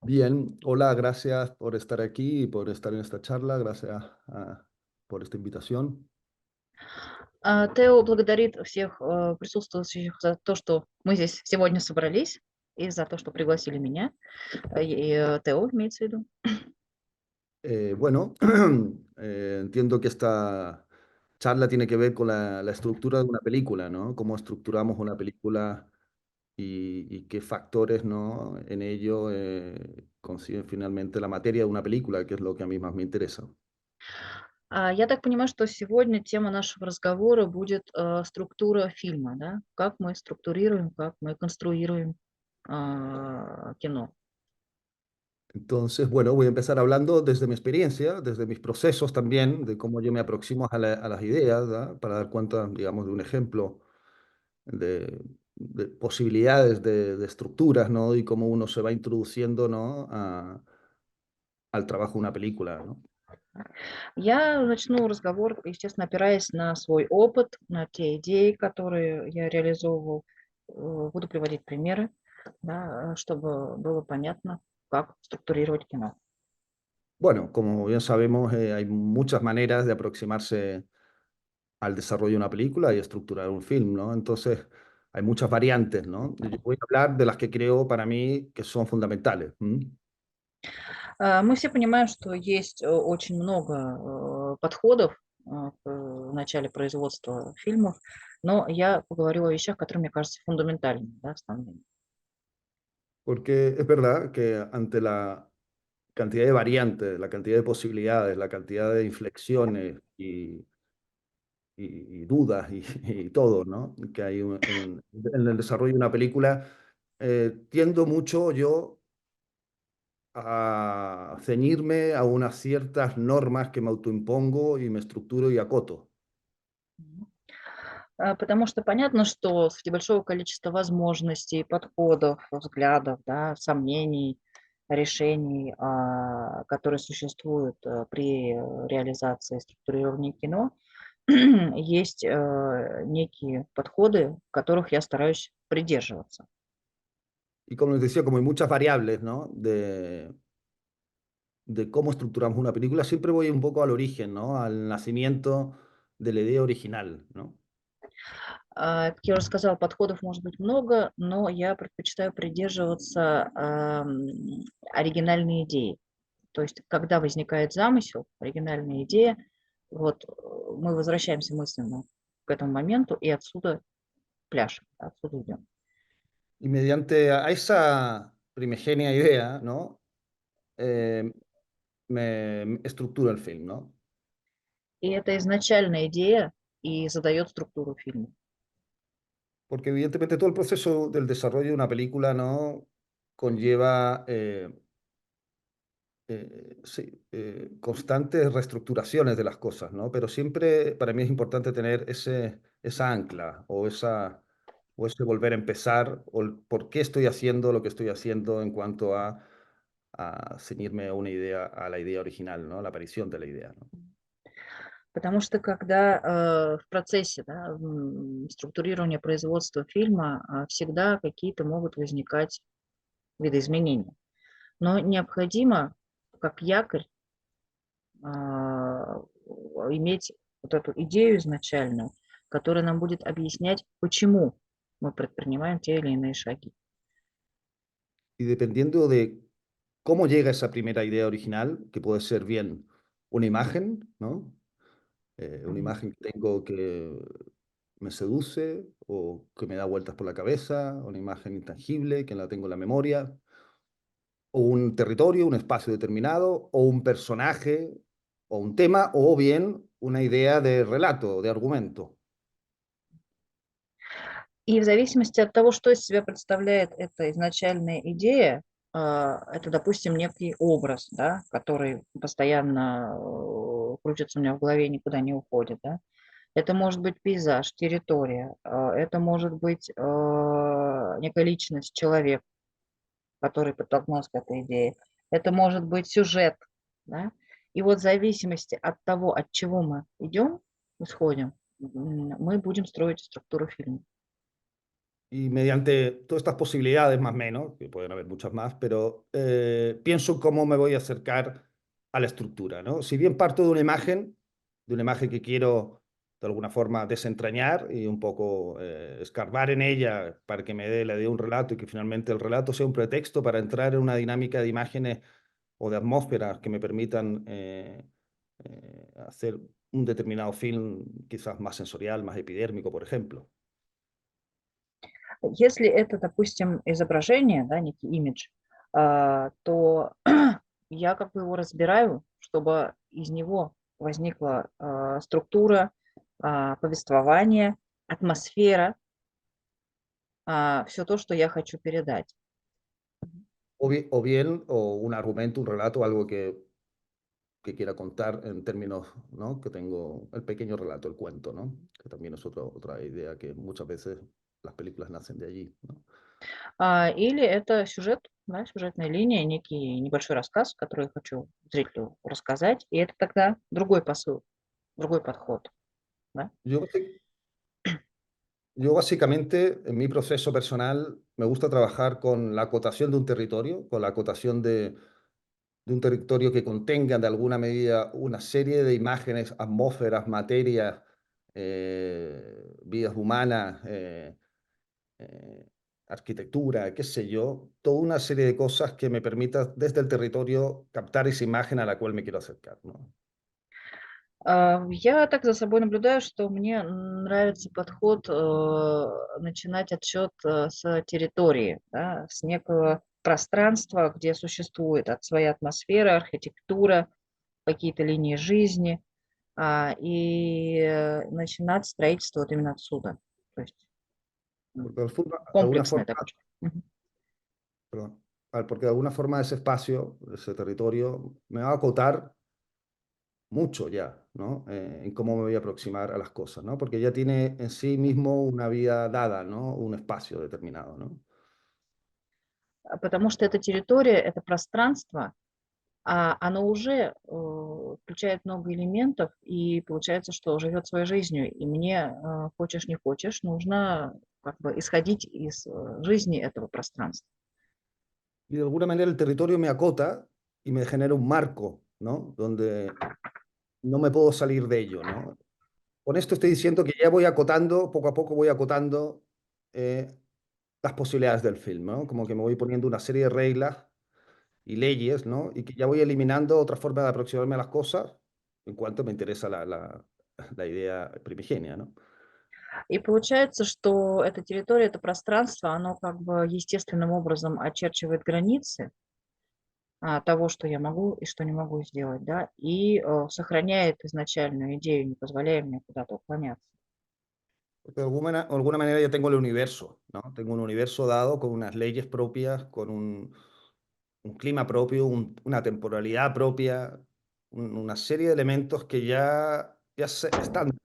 Bien, hola, gracias por estar aquí y por estar en esta charla, gracias por esta invitación. Тео благодарит всех присутствующих за то, что мы здесь сегодня собрались, и за то, что пригласили меня. Тео имеется в виду. Bueno, entiendo que esta charla tiene que ver con la estructura de una película, ¿no? Cómo estructuramos una película y qué factores, ¿no? En ello consiguen finalmente la materia de una película, que es lo que a mí más me interesa. Я так понимаю, что сегодня тема нашего разговора будет структура фильма, да? Как мы структурируем, как мы конструируем кино. Entonces, bueno, voy a empezar hablando desde mi experiencia, desde mis procesos también, de cómo yo me aproximo a las ideas, ¿da? Para dar cuenta, digamos, de un ejemplo de posibilidades de estructuras, ¿no? Y cómo uno se va introduciendo, ¿no? Al trabajo de una película, ¿no? Я начну разговор, естественно, опираясь на свой опыт, на те идеи, которые я реализовывал. Буду приводить примеры, да, чтобы было понятно, как структурировать кино. Bueno, como bien sabemos, hay muchas maneras de aproximarse al desarrollo de una película y estructurar un film, ¿no? Entonces, hay muchas variantes, ¿no? Yo voy a hablar de las que creo para mí que son fundamentales. Мы все понимаем, что есть очень много подходов в начале производства фильмов, но я поговорю о вещах, которые мне кажутся фундаментальными, да, основными. Porque es verdad que ante la cantidad de variantes, la cantidad de posibilidades, la cantidad de inflexiones y dudas y todo, ¿no? Que hay en el desarrollo de una película, tiendo mucho yo a ceñirme a unas ciertas normas que me autoimpongo y me estructuro y acoto. Потому что понятно, что среди большого количества возможностей, подходов, взглядов, да, сомнений, решений, которые существуют при реализации структурирования кино, есть некие подходы, которых я стараюсь придерживаться. Y como les decía, como hay muchas variables, ¿no? De cómo estructuramos una película, siempre voy un poco al origen, ¿no? Al nacimiento de la idea original, ¿no? Как я уже сказала, подходов может быть много, но я предпочитаю придерживаться оригинальной идеи. То есть, когда возникает замысел, оригинальная идея, вот мы возвращаемся мысленно к этому моменту и отсюда пляшем, отсюда идем. Y mediante a esa primigenia idea, ¿no? Eh, me estructuro el film, ¿no? И эта изначальная идея и задает структуру фильма. Porque evidentemente todo el proceso del desarrollo de una película, ¿no? Conlleva sí, constantes reestructuraciones de las cosas, ¿no? Pero siempre para mí es importante tener esa ancla o ese volver a empezar o el por qué estoy haciendo lo que estoy haciendo en cuanto a ceñirme a una idea, a la idea original, ¿no? La aparición de la idea, ¿no? Потому что когда в процессе, да, структурирования производства фильма всегда какие-то могут возникать видоизменения. Но необходимо, как якорь, а, иметь вот эту идею изначальную, которая нам будет объяснять, почему мы предпринимаем те или иные шаги. Y dependiendo de cómo llega esa primera idea original, que puede ser bien una imagen, ¿no? Una Мгм. imagen que tengo que me seduce o que me da vueltas por la cabeza, una imagen intangible que la tengo en la memoria, o un territorio, un espacio determinado, o un personaje, o un tema, o bien una idea de relato, de argumento. И в зависимости от того, что из себя представляет эта изначальная идея, это, допустим, некий образ, да, который постоянно крутится у меня в голове и никуда не уходит, да. Это может быть пейзаж, территория, это может быть некая личность, человек, который подтолкнулся к этой идее. Это может быть сюжет, да. И вот в зависимости от того, от чего мы идем, исходим, мы будем строить структуру фильма. Y mediante todas estas posibilidades, más o menos, que pueden haber muchas más, pero pienso cómo me voy a acercar a la estructura, ¿no? Si bien parto de una imagen que quiero de alguna forma desentrañar y un poco escarbar en ella para que me dé la idea de un relato y que finalmente el relato sea un pretexto para entrar en una dinámica de imágenes o de atmósferas que me permitan hacer un determinado film quizás más sensorial, más epidérmico, por ejemplo. Если это, допустим, изображение, да, некий имидж, то я как бы его разбираю, чтобы из него возникла структура, повествование, атмосфера, все то, что я хочу передать. O bien, o un argumento, un relato, algo que quiera contar en términos, ¿no? Que tengo el pequeño relato, el cuento, ¿no? Que también es otra idea que muchas veces las películas nacen de allí, ¿no? Или это сюжет, да, сюжетная линия, некий небольшой рассказ, который я хочу зрителю рассказать, и это тогда другой посыл, другой подход, да. Yo, yo básicamente, en mi proceso personal, me gusta trabajar con la acotación de un territorio, con la acotación de un territorio que contenga de alguna medida una serie de imágenes, atmósferas, materias, vidas humanas, eh, arquitectura, qué sé yo, toda una serie de cosas que me permita desde el territorio captar esa imagen a la cual me quiero acercar, ¿no? Я так за собой наблюдаю, что мне нравится подход, начинать отсчет, с территории, да, с некого пространства, где существует своя атмосфера, архитектура, какие-то линии жизни, и, начинать строительство вот именно отсюда. То есть, Porque de alguna комплексное forma, такое. Мгм. perdón, porque de alguna forma ese espacio, ese territorio, me va a acotar mucho ya, ¿no? En cómo me voy a aproximar a las cosas, ¿no? Porque ya tiene en sí mismo una vida dada, ¿no? Un espacio determinado, ¿no? Потому что эта территория, это пространство, оно уже, включает много элементов, и получается, что живет своей жизнью. И мне, хочешь не хочешь, нужно как бы исходить из, жизни этого пространства. Y de alguna manera el territorio me acota y me genera un marco, ¿no? Donde no me puedo salir de ello, ¿no? Con esto estoy diciendo que ya voy acotando, poco a poco voy acotando eh, las posibilidades del film, ¿no? Como que me voy poniendo una serie de reglas y leyes, ¿no? Y que ya voy eliminando otra forma de aproximarme a las cosas en cuanto me interesa la idea primigenia, ¿no? И получается, что эта территория, это пространство, оно как бы естественным образом очерчивает границы, того, что я могу и что не могу сделать, да, и, сохраняет изначальную идею, не позволяя мне куда-то уклоняться. Porque de alguna manera ya tengo el universo, ¿no? Tengo un universo dado con unas leyes propias, con un clima propio, una temporalidad propia, una serie de elementos que están.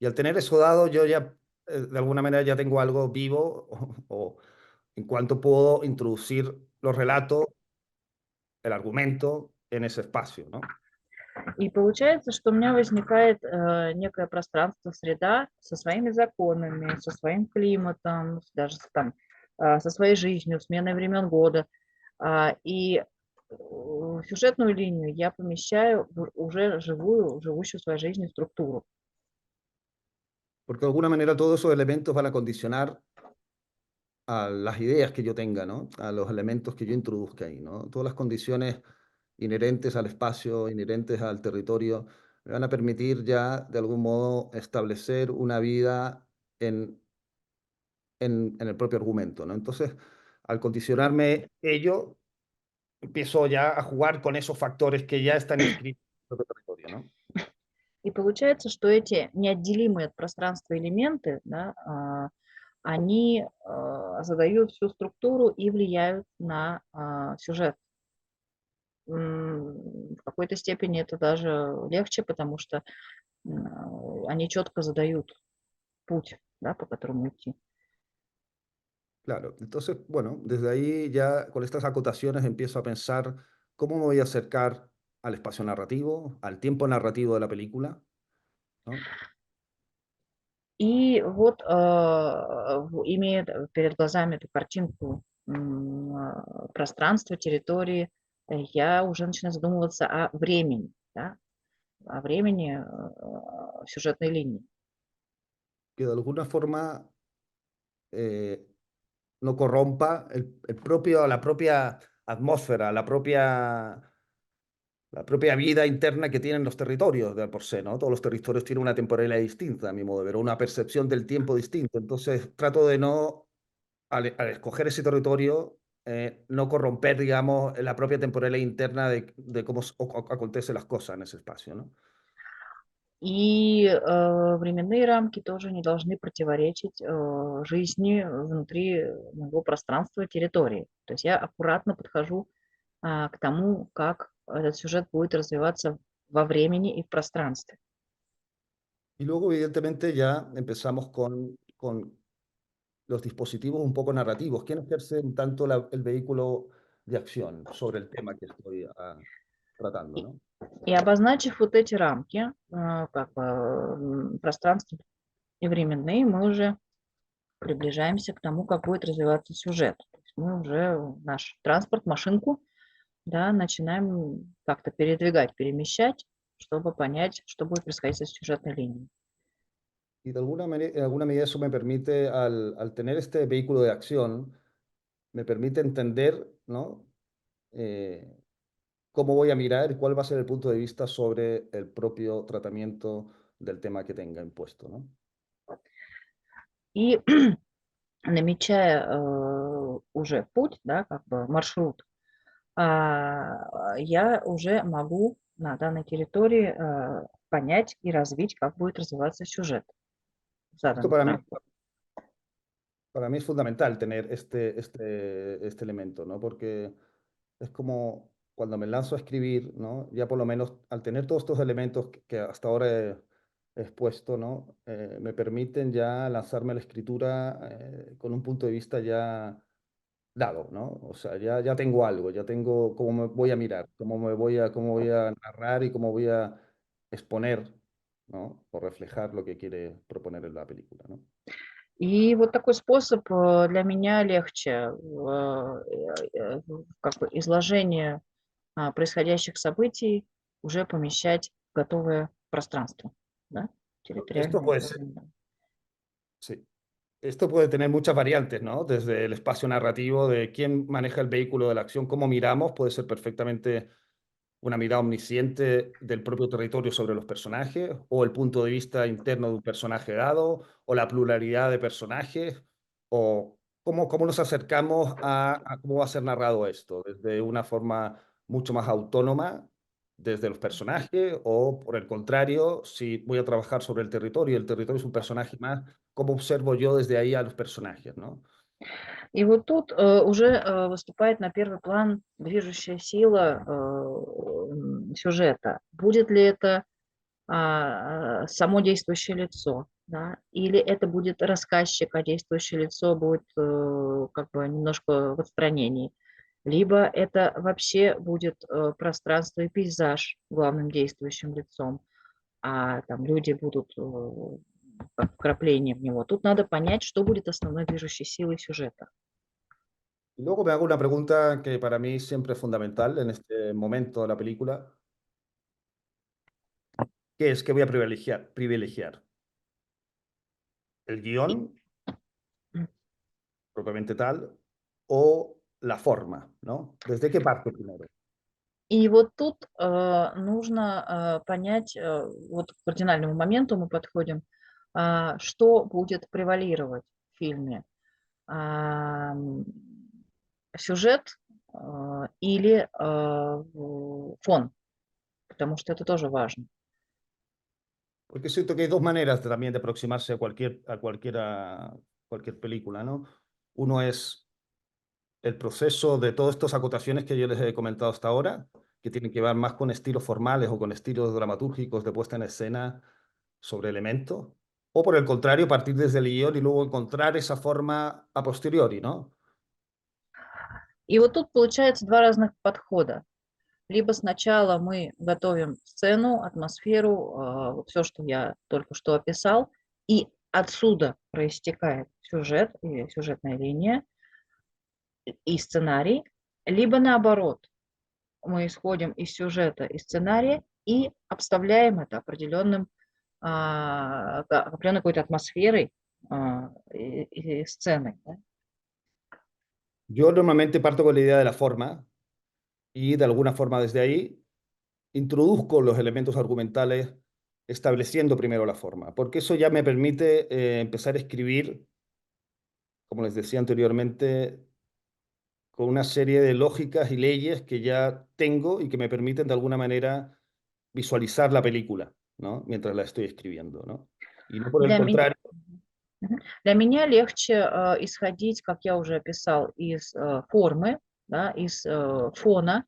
Y al tener eso dado, yo ya, de alguna manera, ya tengo algo vivo o en cuanto puedo introducir los relatos, el argumento en ese espacio, ¿no? И получается, что у меня возникает, некое пространство, среда со своими законами, со своим климатом, даже там, со своей жизнью, сменой времен года. И сюжетную линию я помещаю в уже живущую своей жизнью структуру. Porque de alguna manera todos esos elementos van a condicionar a las ideas que yo tenga, ¿no? A los elementos que yo introduzca ahí, ¿no? Todas las condiciones inherentes al espacio, inherentes al territorio, me van a permitir ya de algún modo establecer una vida en, en el propio argumento, ¿no? Entonces, al condicionarme ello, empiezo ya a jugar con esos factores que ya están inscritos en el propio territorio, ¿no? И получается, что эти неотделимые от пространства элементы, да, они задают всю структуру и влияют на сюжет. В какой-то степени это даже легче, потому что они четко задают путь, да, по которому идти. Claro, entonces, bueno, desde ahí ya con estas acotaciones empiezo a pensar cómo me voy a acercar al espacio narrativo, al tiempo narrativo de la película, ¿no? И вот, имея перед глазами эту картинку пространства, территории, я уже начинаю задумываться о времени, да, о времени сюжетной линии. Que de alguna forma eh, no corrompa la propia atmósfera, la propia vida interna que tienen los territorios de por sí, ¿no? Todos los territorios tienen una temporalidad distinta, a mi modo de ver, una percepción del tiempo distinta. Entonces, trato de no, al escoger ese territorio, no corromper, digamos, la propia temporalidad interna de cómo acontecen las cosas en ese espacio, ¿no? И временные рамки тоже не должны противоречить жизни внутри моего пространства и территории. То есть я аккуратно подхожу к тому, как этот сюжет будет развиваться во времени и в пространстве. Y luego, evidentemente, ya empezamos con los dispositivos un poco narrativos. ¿Quién ejerce un tanto el vehículo de acción sobre el tema que estoy tratando, И, ¿no? и обозначив вот эти рамки, как бы пространство и временные, мы уже приближаемся к тому, как будет развиваться сюжет. То есть мы уже наш транспорт, машинку, да, начинаем как-то передвигать, перемещать, чтобы понять, что будет происходить с сюжетной линией. Y de en alguna medida eso me permite, al tener este vehículo de acción, me permite entender, ¿no? Eh, cómo voy a mirar y cuál va a ser el punto de vista sobre el propio tratamiento del tema que tenga impuesto, ¿no? И намечая уже путь, да, как бы маршрут, я уже могу на данной территории понять и развить, как будет развиваться сюжет в Esto заданном пространстве. para mí es fundamental tener este elemento, ¿no? Porque es como cuando me lanzo a escribir, ¿no? Ya por lo menos al tener todos estos elementos que hasta ahora he expuesto, ¿no? Me permiten ya lanzarme a la escritura con un punto de vista ya dado, ¿no? O sea, ya tengo algo, ya tengo cómo me voy a mirar, cómo voy a narrar y cómo voy a exponer, ¿no? O reflejar lo que quiere proponer en la película, ¿no? И вот такой способ для меня легче как бы изложение происходящих событий уже помещать в готовое пространство, да, Esto территориальное. puede ser, sí. Esto puede tener muchas variantes, ¿no? Desde el espacio narrativo de quién maneja el vehículo de la acción, cómo miramos, puede ser perfectamente una mirada omnisciente del propio territorio sobre los personajes, o el punto de vista interno de un personaje dado, o la pluralidad de personajes, o cómo nos acercamos a cómo va a ser narrado esto, desde una forma mucho más autónoma, desde los personajes, o por el contrario, si voy a trabajar sobre el territorio es un personaje más, ¿cómo observo yo desde ahí a los personajes, ¿no? И вот тут уже выступает на первый план движущая сила сюжета. Будет ли это само действующее лицо, да, или это будет рассказчик, а действующее лицо будет как бы немножко в отстранении, либо это вообще будет пространство и пейзаж главным действующим лицом, а там люди будут как вкрапление в него. Тут надо понять, что будет основной движущей силой сюжета. Y luego me hago una pregunta que para mí siempre es fundamental en este momento de la película, que es que voy a privilegiar el И, guión propiamente tal o la forma, ¿no? ¿Desde qué parte primero? и вот тут нужно понять, вот к кардинальному моменту мы подходим, что будет превалировать в фильме. Ам, Сюжет или фон, потому что это тоже важно. Porque siento que hay dos maneras también de aproximarse cualquier película, ¿no? Uno es el proceso de todas estas acotaciones que yo les he comentado hasta ahora, que tienen que ver más con estilos formales o con estilos dramatúrgicos de puesta en escena sobre elementos, o por el contrario, partir desde el guión y luego encontrar esa forma a posteriori, ¿no? И вот тут получается два разных подхода. Либо сначала мы готовим сцену, атмосферу, вот все, что я только что описал, и отсюда проистекает сюжет или сюжетная линия и сценарий, либо наоборот, мы исходим из сюжета и сценария и обставляем это определенной какой-то атмосферой и сценой. Да? Yo normalmente parto con la idea de la forma y de alguna forma desde ahí introduzco los elementos argumentales estableciendo primero la forma, porque eso ya me permite empezar a escribir, como les decía anteriormente, con una serie de lógicas y leyes que ya tengo y que me permiten de alguna manera visualizar la película, ¿no? Mientras la estoy escribiendo, ¿no? Y no por el Для меня, contrario. для меня легче исходить, как я уже описал, из формы, да, из фона,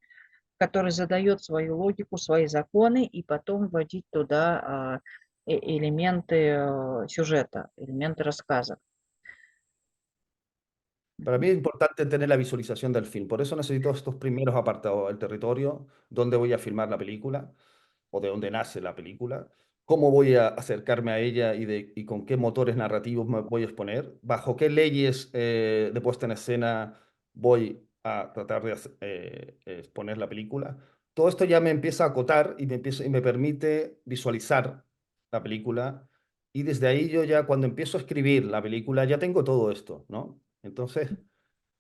который задает свою логику, свои законы, и потом вводить туда элементы сюжета, элементы рассказа. Para mí es importante tener la visualización del film, por eso necesito estos primeros apartados, el territorio, dónde voy a filmar la película o de dónde nace la película, cómo voy a acercarme a ella y con qué motores narrativos me voy a exponer, bajo qué leyes de puesta en escena voy a tratar de exponer la película. Todo esto ya me empieza a acotar y me permite visualizar la película y desde ahí yo ya cuando empiezo a escribir la película ya tengo todo esto, ¿no? Entonces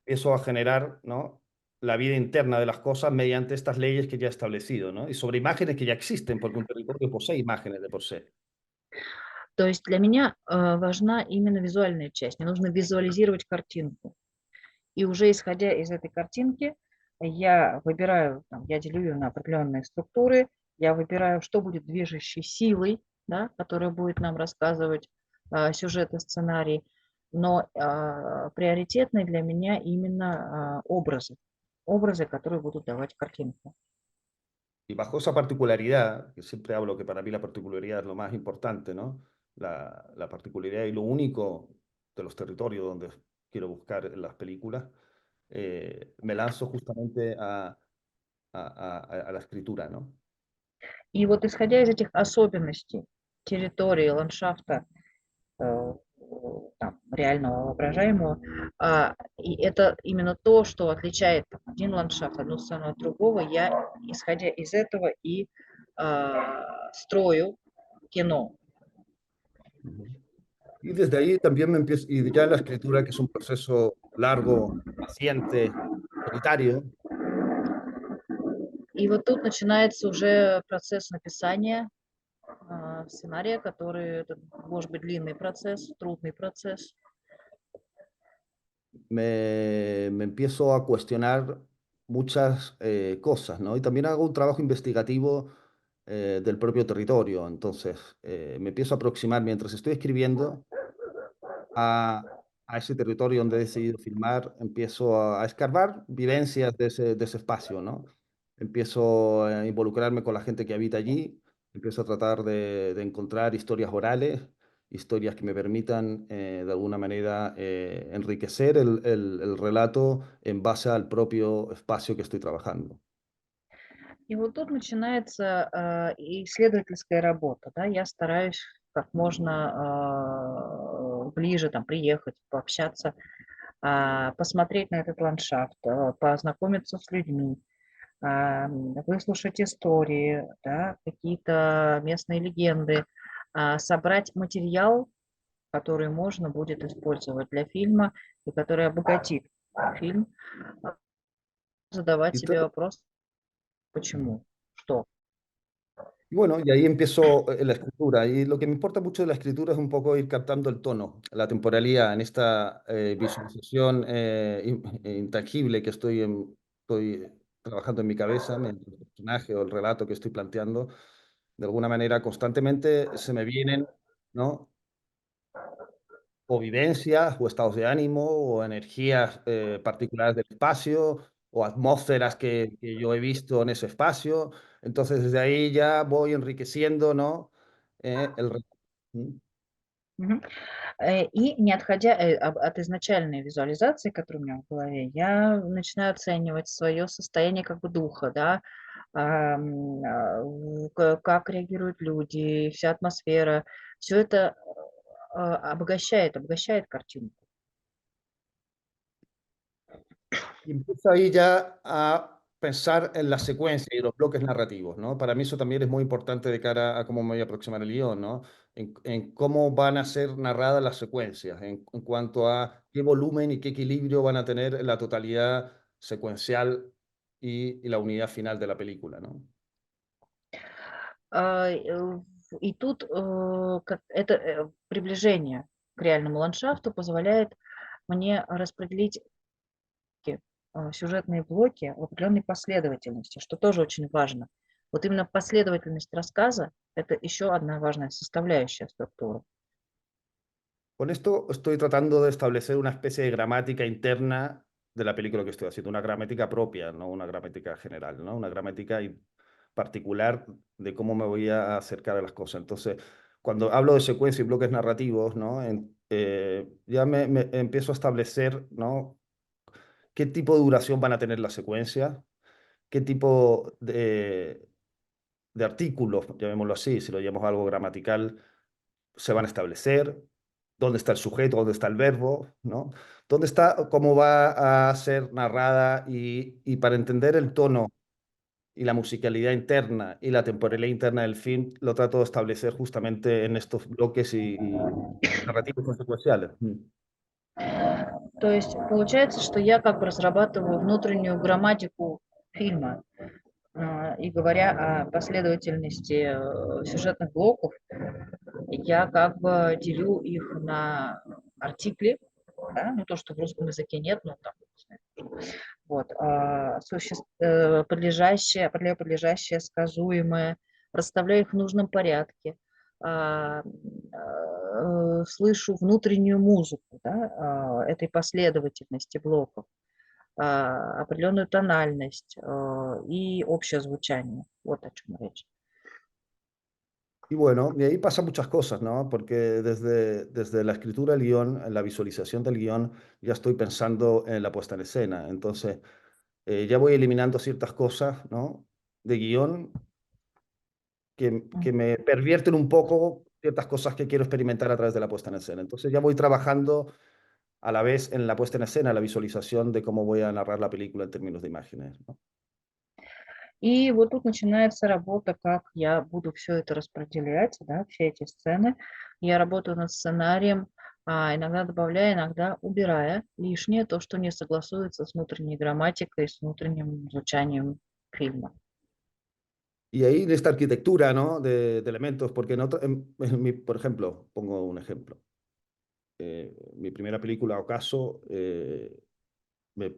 empiezo a generar, ¿no? La vida interna de las cosas mediante estas leyes que ya he establecido, ¿no? Y sobre imágenes que ya existen, porque un territorio posee imágenes de por sí. То есть для меня важна именно визуальная часть. Мне нужно визуализировать картинку. И уже исходя из этой картинки, я выбираю, там, я делю ее на определенные структуры, я выбираю, что будет движущей силой, да, которая будет нам рассказывать сюжет и сценарий. Но приоритетны для меня именно образы, которые будут давать картинку. Y bajo esa particularidad, que siempre hablo que para mí la particularidad es lo más importante, ¿no? La particularidad y lo único de los territorios donde quiero buscar en las películas, me lanzo justamente a la escritura, ¿no? И вот исходя из этих особенностей территории, ландшафта, э, там, реального, воображаемого. И это именно то, что отличает один ландшафт, одну сцену от другого. Я, исходя из этого, и строю кино. Y desde ahí también me empiezo, y ya la escritura, que es un proceso largo, paciente, solitario, И вот тут начинается уже процесс написания сценария, который, это может быть длинный процесс, трудный процесс. me empiezo a cuestionar muchas cosas, ¿no? Y también hago un trabajo investigativo del propio territorio. Entonces, me empiezo a aproximar mientras estoy escribiendo a, a ese territorio donde he decidido filmar, empiezo a escarbar vivencias de ese espacio, ¿no? Empiezo a involucrarme con la gente que habita allí, empiezo a tratar de encontrar historias orales, historias que me permitan de alguna manera enriquecer el relato en base al propio espacio que estoy trabajando. И вот тут начинается исследовательская работа. Да? Я стараюсь как можно ближе там, приехать, пообщаться, посмотреть на этот ландшафт, познакомиться с людьми, выслушать истории, да, какие-то местные легенды, собрать материал, который можно будет использовать для фильма и который обогатит фильм, а, задавать Y, себе вопрос, почему, что. y bueno, y ahí empiezo la escritura. Y lo que me importa mucho de la escritura es un poco ir captando el tono, la temporalidad en esta visualización intangible que estoy trabajando en mi cabeza, el personaje o el relato que estoy planteando. De alguna manera, constantemente se me vienen, ¿no? O vivencias, o estados de ánimo, o energías particulares del espacio, o atmósferas que yo he visto en ese espacio. Entonces, desde ahí ya voy enriqueciendo, ¿no? El relato. ¿Mm? Мгм. И не отходя от изначальной визуализации, которая у меня в голове, я начинаю оценивать свое состояние как бы духа, да, как реагируют люди, вся атмосфера. Все это обогащает картинку. Y empiezo ahí ya a pensar en la secuencia y los bloques narrativos, ¿no? Para mí eso también es muy importante de cara a cómo me voy a aproximar el guión, ¿no? En cómo van a ser narradas las secuencias, en cuanto a qué volumen y qué equilibrio van a tener la totalidad secuencial y la unidad final de la película, ¿no? А, и тут, это, приближение к реальному ландшафту позволяет мне распределить сюжетные блоки в определенной последовательности, что тоже очень важно. Вот именно последовательность рассказа — это еще одна важная составляющая структуры. Con esto estoy tratando de establecer una especie de gramática interna de la película que estoy haciendo, una gramática propia, no una gramática general, ¿no? Una gramática particular de cómo me voy a acercar a las cosas. Entonces, cuando hablo de secuencia y bloques narrativos, ¿no? Ya me empiezo a establecer, ¿no? ¿Qué tipo de duración van a tener las secuencias? ¿Qué tipo de artículos, llamémoslo así, si lo llamamos algo gramatical, se van a establecer? ¿Dónde está el sujeto? ¿Dónde está el verbo? ¿No? ¿Dónde está, cómo va a ser narrada? Y para entender el tono y la musicalidad interna y la temporalidad interna del film, lo trato de establecer justamente en estos bloques y narrativos consecuenciales. Mm. То есть получается, что я как бы разрабатываю внутреннюю грамматику фильма. И говоря о последовательности сюжетных блоков, я как бы делю их на артикли, да, ну то, что в русском языке нет, ну там, не знаю, вот, подлежащее, сказуемое, расставляю их в нужном порядке, слышу внутреннюю музыку, да, этой последовательности блоков, определенную тональность и общее звучание. Вот о чем речь. Y bueno, y ahí pasan muchas cosas, ¿no? Porque desde la escritura del guión, en la visualización del guión, ya estoy pensando en la puesta en escena. Entonces, ya voy eliminando ciertas cosas, ¿no? De guión que me pervierten un poco ciertas cosas que quiero experimentar a través de la puesta en escena. Entonces ya voy trabajando a la vez en la puesta en escena, la visualización de cómo voy a narrar la película en términos de imágenes, ¿no? И вот тут начинается работа, как я буду все это распределять, да, все эти сцены. Я работаю над сценарием, иногда добавляя, иногда убирая лишнее, то, что не согласуется с внутренней грамматикой, с внутренним звучанием фильма. Y ahí en esta arquitectura, ¿no? De elementos, porque por ejemplo, pongo un ejemplo. Mi primera película, Ocaso, me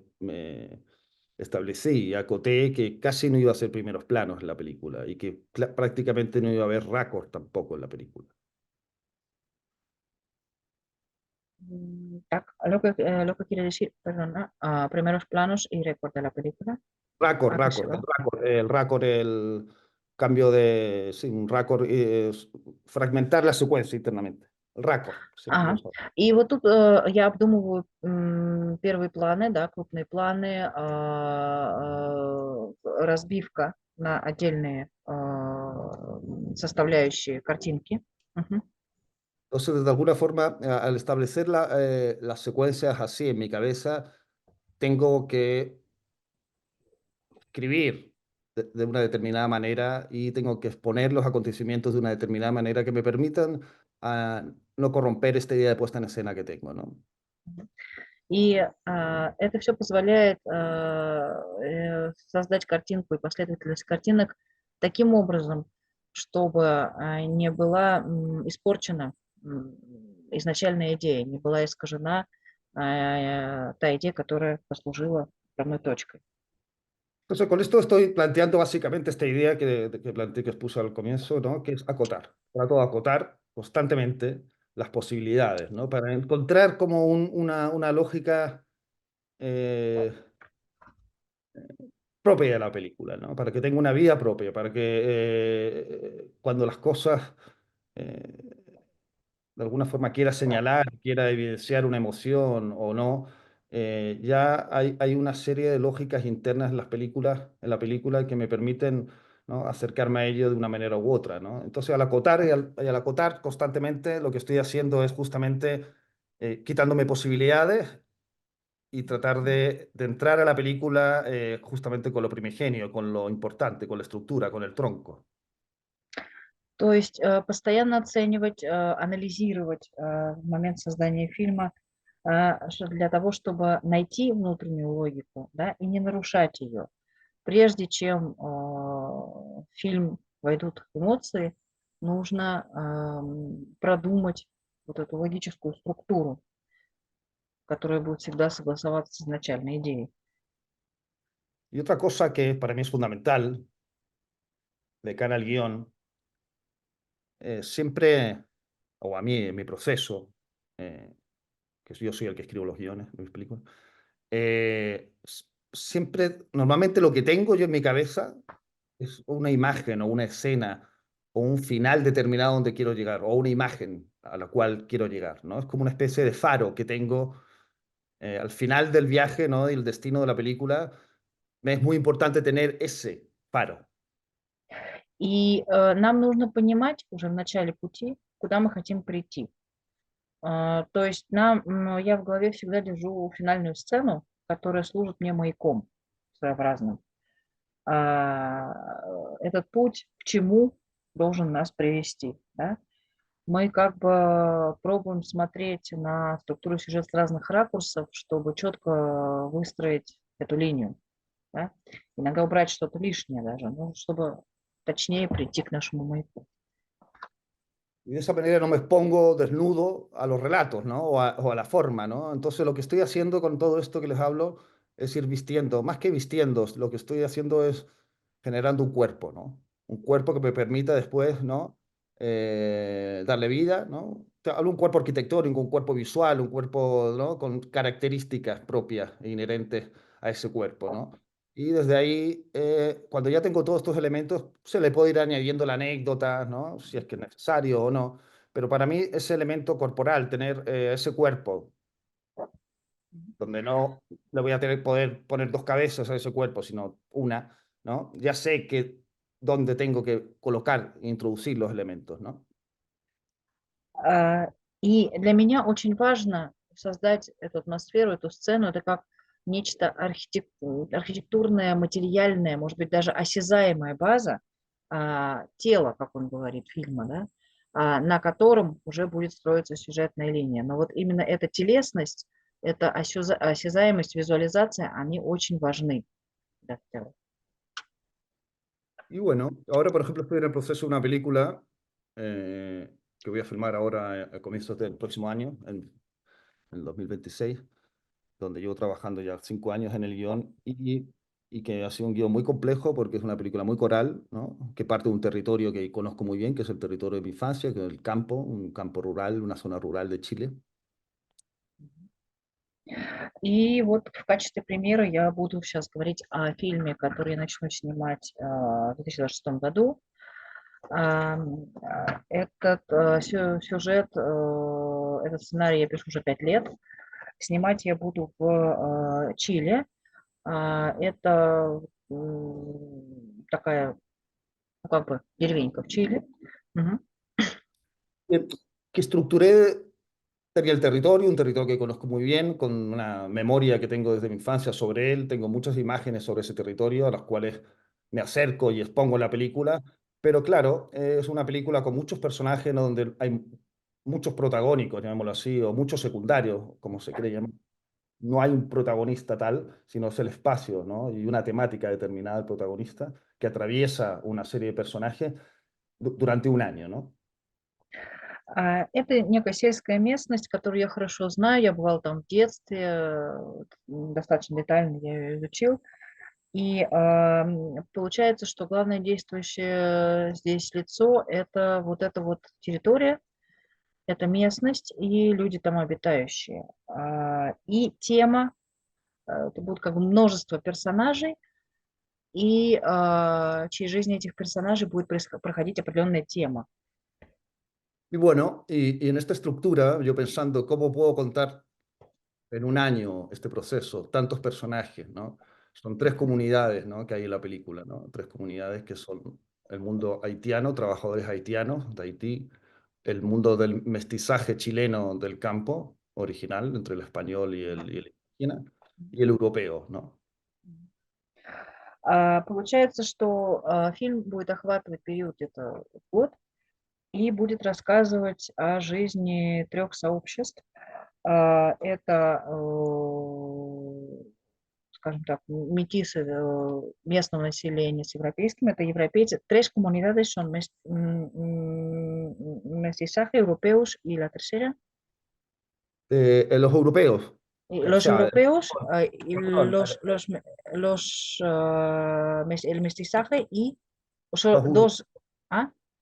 establecí y acoté que casi no iba a ser primeros planos en la película y que prácticamente no iba a haber raccord tampoco en la película. Так, lo que quiere decir, perdona, primeros planos y récord de la película. Raccord, ¿A qué se raccord, va? el raccord, el cambio de, sí, un raccord, fragmentar la secuencia internamente. El raccord, siempre lo Ага. usaba. И вот тут я обдумываю первые планы, да, крупные планы, разбивка на отдельные составляющие картинки. Мгм. Entonces, de alguna forma, al establecer las secuencias así en mi cabeza, tengo que escribir de una determinada manera y tengo que exponer los acontecimientos de una determinada manera que me permitan no corromper esta idea de puesta en escena que tengo, ¿no? И это все позволяет создать картинку и последовательность картинок таким образом, чтобы не была испорчена изначальная идея, не была искажена та идея, которая послужила отправной точкой. Entonces, con esto estoy planteando básicamente esta idea que planteé, que expuse al comienzo, ¿no? Que es acotar. Trato de acotar constantemente las posibilidades, ¿no? Para encontrar como una lógica eh, propia de la película, ¿no? Para que tenga una vida propia, para que cuando las cosas eh, de alguna forma quiera señalar, quiera evidenciar una emoción o no, ya hay una serie de lógicas internas en las películas, en la película que me permiten ¿no? Acercarme a ello de una manera u otra, ¿no? Entonces, al acotar constantemente, lo que estoy haciendo es justamente quitándome posibilidades y tratar de entrar a la película justamente con lo primigenio, con lo importante, con la estructura, con el tronco. То есть постоянно оценивать, анализировать в момент создания фильма, для того, чтобы найти внутреннюю логику, да, и не нарушать ее. Прежде чем в фильм войдут эмоции, нужно продумать вот эту логическую структуру, которая будет всегда согласоваться с изначальной идеей. Y otra cosa que para mí es fundamental de cara al guión, siempre, o a mí en mi proceso, eh, que yo soy el que escribo los guiones, ¿me explico? Siempre, normalmente lo que tengo yo en mi cabeza es una imagen o una escena o un final determinado donde quiero llegar, o una imagen a la cual quiero llegar, ¿no? Es como una especie de faro que tengo al final del viaje, ¿no? Y el destino de la película. Me es muy importante tener ese faro. И нам нужно понимать уже в начале пути, куда мы хотим прийти. То есть я в голове всегда держу финальную сцену, которая служит мне маяком своеобразным. А, Этот путь к чему должен нас привести, да? Мы как бы пробуем смотреть на структуру сюжета с разных ракурсов, чтобы четко выстроить эту линию, да? Иногда убрать что-то лишнее даже, ну, чтобы точнее прийти к нашему маяку. Y de esa manera no me expongo desnudo a los relatos, ¿no? O a la forma, ¿no? Entonces lo que estoy haciendo con todo esto que les hablo es ir vistiendo, más que vistiendo, lo que estoy haciendo es generando un cuerpo, ¿no? Un cuerpo que me permita después, ¿no? Darle vida, ¿no? Hablo un cuerpo arquitectónico, un cuerpo visual, un cuerpo, ¿no? Con características propias e inherentes a ese cuerpo, ¿no? Y desde ahí, cuando ya tengo todos estos elementos, se le puede ir añadiendo la anécdota, ¿no? Si es que es necesario o no. Pero para mí ese elemento corporal, tener ese cuerpo, donde no le voy a tener poder poner dos cabezas a ese cuerpo, sino una, ¿no? Ya sé que dónde tengo que colocar e introducir los elementos, ¿no? А, И для меня очень важно создать эту атмосферу, эту сцену. Это как нечто архитектурное, материальное, может быть, даже осязаемая база, тело, как он говорит, фильма, да, на котором уже будет строиться сюжетная линия. Но вот именно эта телесность, эта осязаемость, визуализация, они очень важны для актера. Y bueno, ahora por ejemplo estoy en el proceso de una película que voy a filmar ahora a comienzos del próximo año, en el 2026, donde llevo trabajando ya 5 años en el guión y que ha sido un guión muy complejo porque es una película muy coral, ¿no? Que parte de un territorio que conozco muy bien, que es el territorio de mi infancia, que es el campo, un campo rural, una zona rural de Chile. И вот в качестве примера я буду сейчас говорить о фильме, который я начну снимать в 2026 году. Этот сюжет, этот сценарий я пишу уже 5 лет. Снимать я буду в Чили. Это такая, ну, как бы деревенька в Чили. Мгм. Eh, que estructuré tenía el territorio, un territorio que conozco muy bien, con una memoria que tengo desde mi infancia sobre él. Tengo muchas imágenes sobre ese territorio a las cuales me acerco y expongo en la película. Pero claro, es una película con muchos personajes, ¿no? Donde hay muchos protagónicos, llamémoslo así, o muchos secundarios, como se cree llamar. No hay un protagonista tal, sino es el espacio, ¿no? Y una temática determinada del protagonista que atraviesa una serie de personajes durante un año, ¿no? Это некая сельская местность, которую я хорошо знаю. Я бывала там в детстве, достаточно детально я ее изучил. И получается, что главное действующее здесь лицо — это вот эта вот территория, это местность и люди там обитающие. И тема, это будет как бы множество персонажей, и через жизнь этих персонажей будет проходить определенная тема. Y bueno, y en esta estructura, yo pensando cómo puedo contar en un año este proceso, tantos personajes, ¿no? Son tres comunidades, ¿no? Que hay en la película, ¿no? Tres comunidades que son el mundo haitiano, trabajadores haitianos de Haití, el mundo del mestizaje chileno del campo original entre el español y el indígena, y el europeo, ¿no? Получается, что фильм будет охватывать период это год и будет рассказывать о жизни трех сообществ. Это, скажем так, метисы местного населения с европейским, это европейцы. Tres comunidades son mestizaje, europeos y la tercera. Los europeos, o Los sea, europeos, y perdón, el mestizaje y los, dos,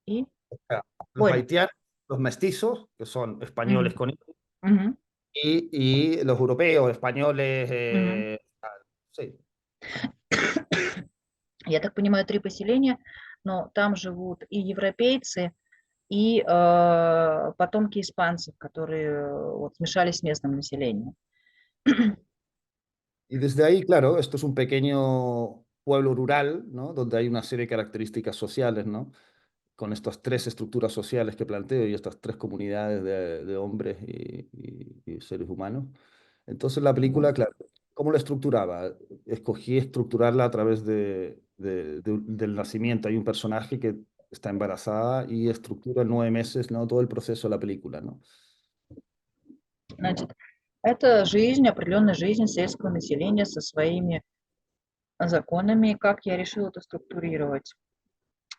y o sea, los bueno, haitianos, los mestizos, que son españoles ujú, con ujú, y los europeos, españoles, ujú. sí. Я так понимаю, три поселения, но там живут и европейцы, и потомки испанцев, которые вот смешались с местным населением. Y desde ahí, claro, esto es un pequeño pueblo rural, ¿no? Donde hay una serie de características sociales, ¿no? Con estas tres estructuras sociales que planteo y estas tres comunidades de hombres y seres humanos. Entonces la película, claro, ¿cómo la estructuraba? Escogí estructurarla a través del nacimiento. Hay un personaje que está embarazada y estructura en 9 meses, ¿no? Todo el proceso de la película, ¿no? Значит, это жизнь, определенная жизнь сельского населения со своими законами. Как я решила это структурировать?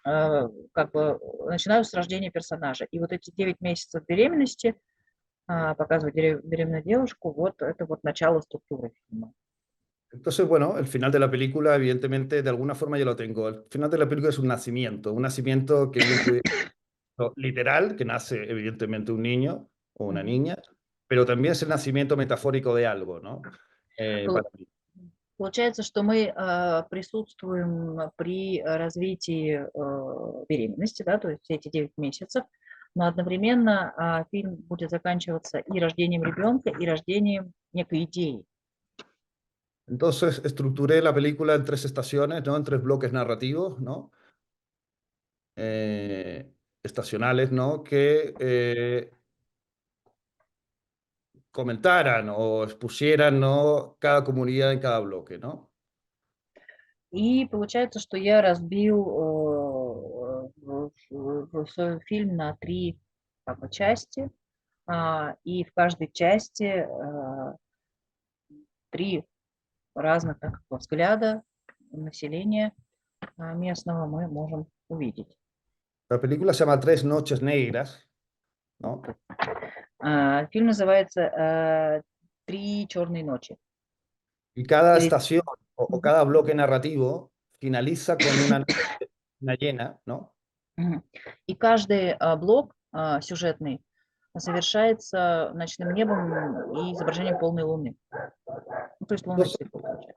Как бы начинаю с рождения персонажа. И вот эти 9 месяцев беременности, показывать беременную девушку, вот это вот начало структуры фильма. Entonces, bueno, el final de la película, evidentemente, de alguna forma yo lo tengo. El final de la película es un nacimiento que bien puede literal, que nace evidentemente un niño o una Мгм. niña, pero también es el nacimiento metafórico de algo, ¿no? Пол- Para mí. Получается, что мы присутствуем при развитии беременности, да, то есть все эти 9 месяцев, но одновременно фильм будет заканчиваться и рождением ребенка, и рождением некой идеи. Entonces, estructuré la película en tres estaciones, ¿no? En tres bloques narrativos, ¿no? Eh, estacionales, ¿no? Que comentaran o expusieran, ¿no? Cada comunidad en cada bloque, ¿no? И получается, что я разбил свой фильм на три как бы, части, и в каждой части три разных так, как бы, взгляда населения местного мы можем увидеть. La película se llama Tres Noches Negras, ¿no? Фильм называется «Три черные ночи». Y cada Или... estación o Мгм, cada bloque narrativo finaliza con una llena, ¿no? мгм. И каждый блок сюжетный завершается ночным небом и изображением полной луны. Ну, то есть лунный Entonces, цикл получается.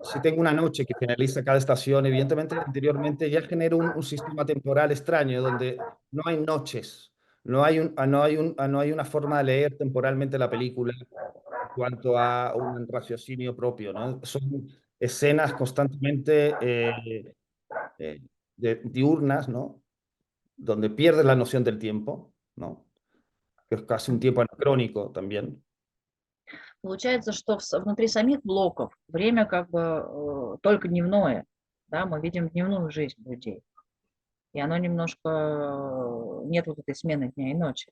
si tengo una noche que finaliza cada estación, evidentemente anteriormente ya genero un sistema temporal extraño donde no hay noches, no hay una forma de leer temporalmente la película en cuanto a un raciocinio propio, ¿no? Son escenas constantemente eh, diurnas, ¿no? Donde pierdes la noción del tiempo, ¿no? Que es casi un tiempo anacrónico también. Получается, что внутри самих блоков время как бы только дневное, да, мы видим дневную жизнь людей, и оно немножко нет вот этой смены дня и ночи.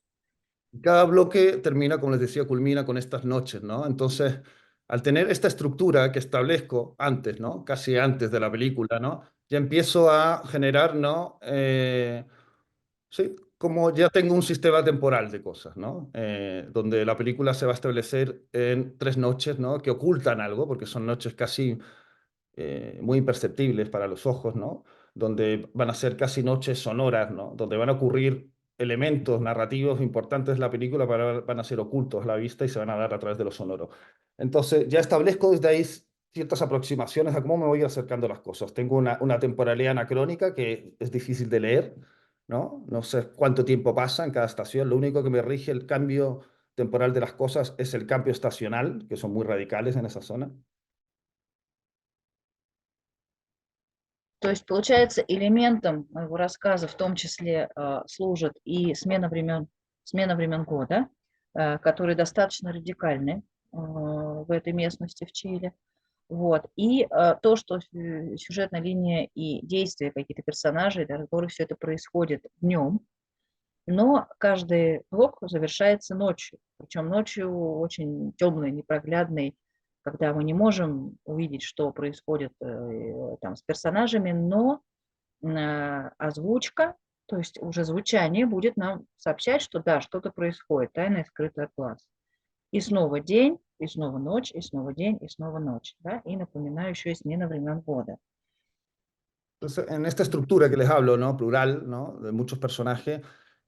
Cada bloque termina, como les decía, culmina con estas noches, ¿no? Entonces, al tener esta estructura que establezco antes, ¿no? Casi antes de la película, ¿no? Ya empiezo a generar, ¿no? Sí, como ya tengo un sistema temporal de cosas, ¿no? Donde la película se va a establecer en tres noches, ¿no? Que ocultan algo, porque son noches casi muy imperceptibles para los ojos, ¿no? Donde van a ser casi noches sonoras, ¿no? Donde van a ocurrir elementos narrativos importantes de la película, van a ser ocultos a la vista y se van a dar a través de lo sonoro. Entonces, ya establezco desde ahí ciertas aproximaciones a cómo me voy acercando a las cosas. Tengo una temporalidad anacrónica que es difícil de leer, ¿no? No sé cuánto tiempo pasa en cada estación. Lo único que me rige el cambio temporal de las cosas es el cambio estacional, que son muy radicales en esa zona. То есть, получается, элементом моего рассказа в том числе служит и смена времен года, которые достаточно радикальны в этой местности в Чили. Вот. И то, что сюжетная линия и действия какие-то персонажей, да, которых все это происходит днем, но каждый блок завершается ночью. Причем ночью очень темной, непроглядной, когда мы не можем увидеть, что происходит там с персонажами, но озвучка, то есть уже звучание будет нам сообщать, что да, что-то происходит, тайное скрытое от глаз. И снова день, и снова ночь, и снова день, и снова ночь. Да? И напоминаю, еще и смена времен года. Entonces, en esta estructura que les hablo, ¿no? Plural, ¿no? De muchos personajes,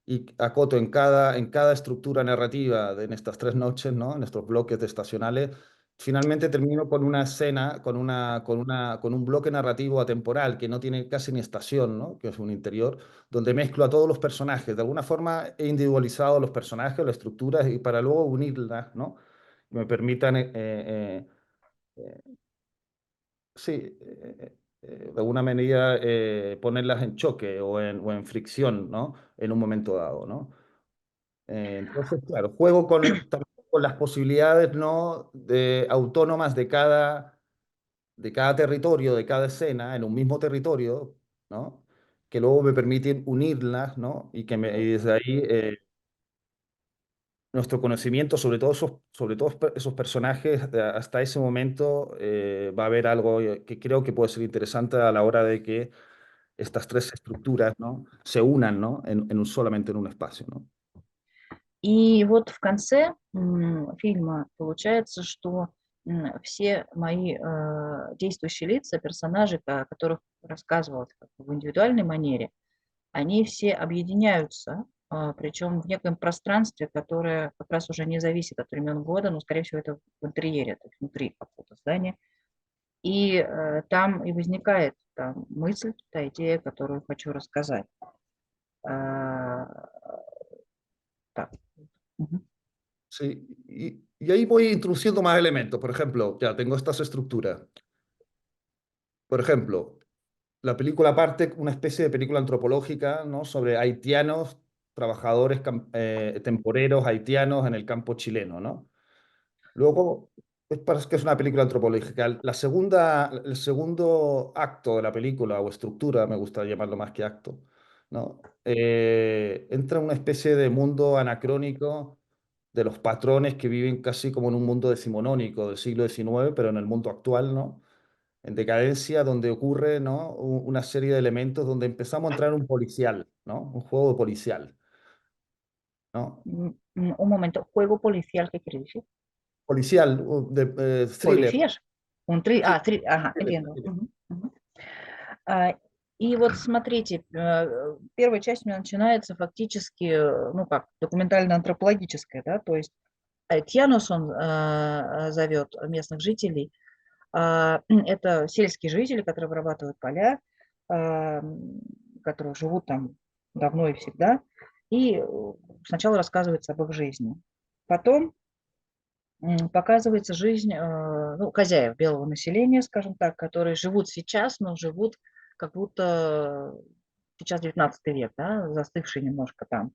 y acoto en cada estructura narrativa de en estas tres noches, ¿no? En estos bloques estacionales, finalmente termino con una escena, con un bloque narrativo atemporal que no tiene casi ni estación, ¿no? Que es un interior, donde mezclo a todos los personajes. De alguna forma he individualizado los personajes, las estructuras, y para luego unirlas, ¿no? Que me permitan eh, sí, de alguna medida ponerlas en choque o en fricción, ¿no? En un momento dado, ¿no? Entonces, claro, juego también con las posibilidades, ¿no? Autónomas de cada territorio, de cada escena, en un mismo territorio, ¿no? Que luego me permiten unirlas, ¿no? Y desde ahí nuestro conocimiento sobre todos esos personajes, hasta ese momento va a haber algo que creo que puede ser interesante a la hora de que estas tres estructuras, ¿no? Se unan, ¿no? Solamente en un espacio, ¿no? И вот в конце фильма получается, что все мои действующие лица, персонажи, о которых рассказывалось как бы в индивидуальной манере, они все объединяются, причем в неком пространстве, которое как раз уже не зависит от времен года, но, скорее всего, это в интерьере, то есть внутри какого-то здания. И там и возникает та мысль, та идея, которую хочу рассказать. А, так. Мгм. Sí, y ahí voy introduciendo más elementos. Por ejemplo, ya tengo estas estructuras. Por ejemplo, la película parte una especie de película antropológica, ¿no? Sobre haitianos, trabajadores temporeros haitianos en el campo chileno, ¿no? Luego, parece que es una película antropológica. El segundo acto de la película, o estructura, me gusta llamarlo más que acto, ¿no? Entra en una especie de mundo anacrónico de los patrones que viven casi como en un mundo decimonónico del siglo XIX, pero en el mundo actual, ¿no? En decadencia, donde ocurre, ¿no? Una serie de elementos donde empezamos a entrar en un policial, ¿no? Un juego policial, ¿no? Un momento, juego policial, ¿qué quiere decir? Policial, thriller. Policías. Sí, Ага, thriller, entiendo. thriller. Мгм, мгм. И вот смотрите, первая часть у меня начинается фактически, ну как, документально-антропологическая, да, то есть Тьянус он зовет местных жителей. Это сельские жители, которые вырабатывают поля, которые живут там давно и всегда. И сначала рассказывается об их жизни. Потом показывается жизнь, ну, хозяев белого населения, скажем так, которые живут сейчас, но живут как будто сейчас 19 век, да, застывший немножко там.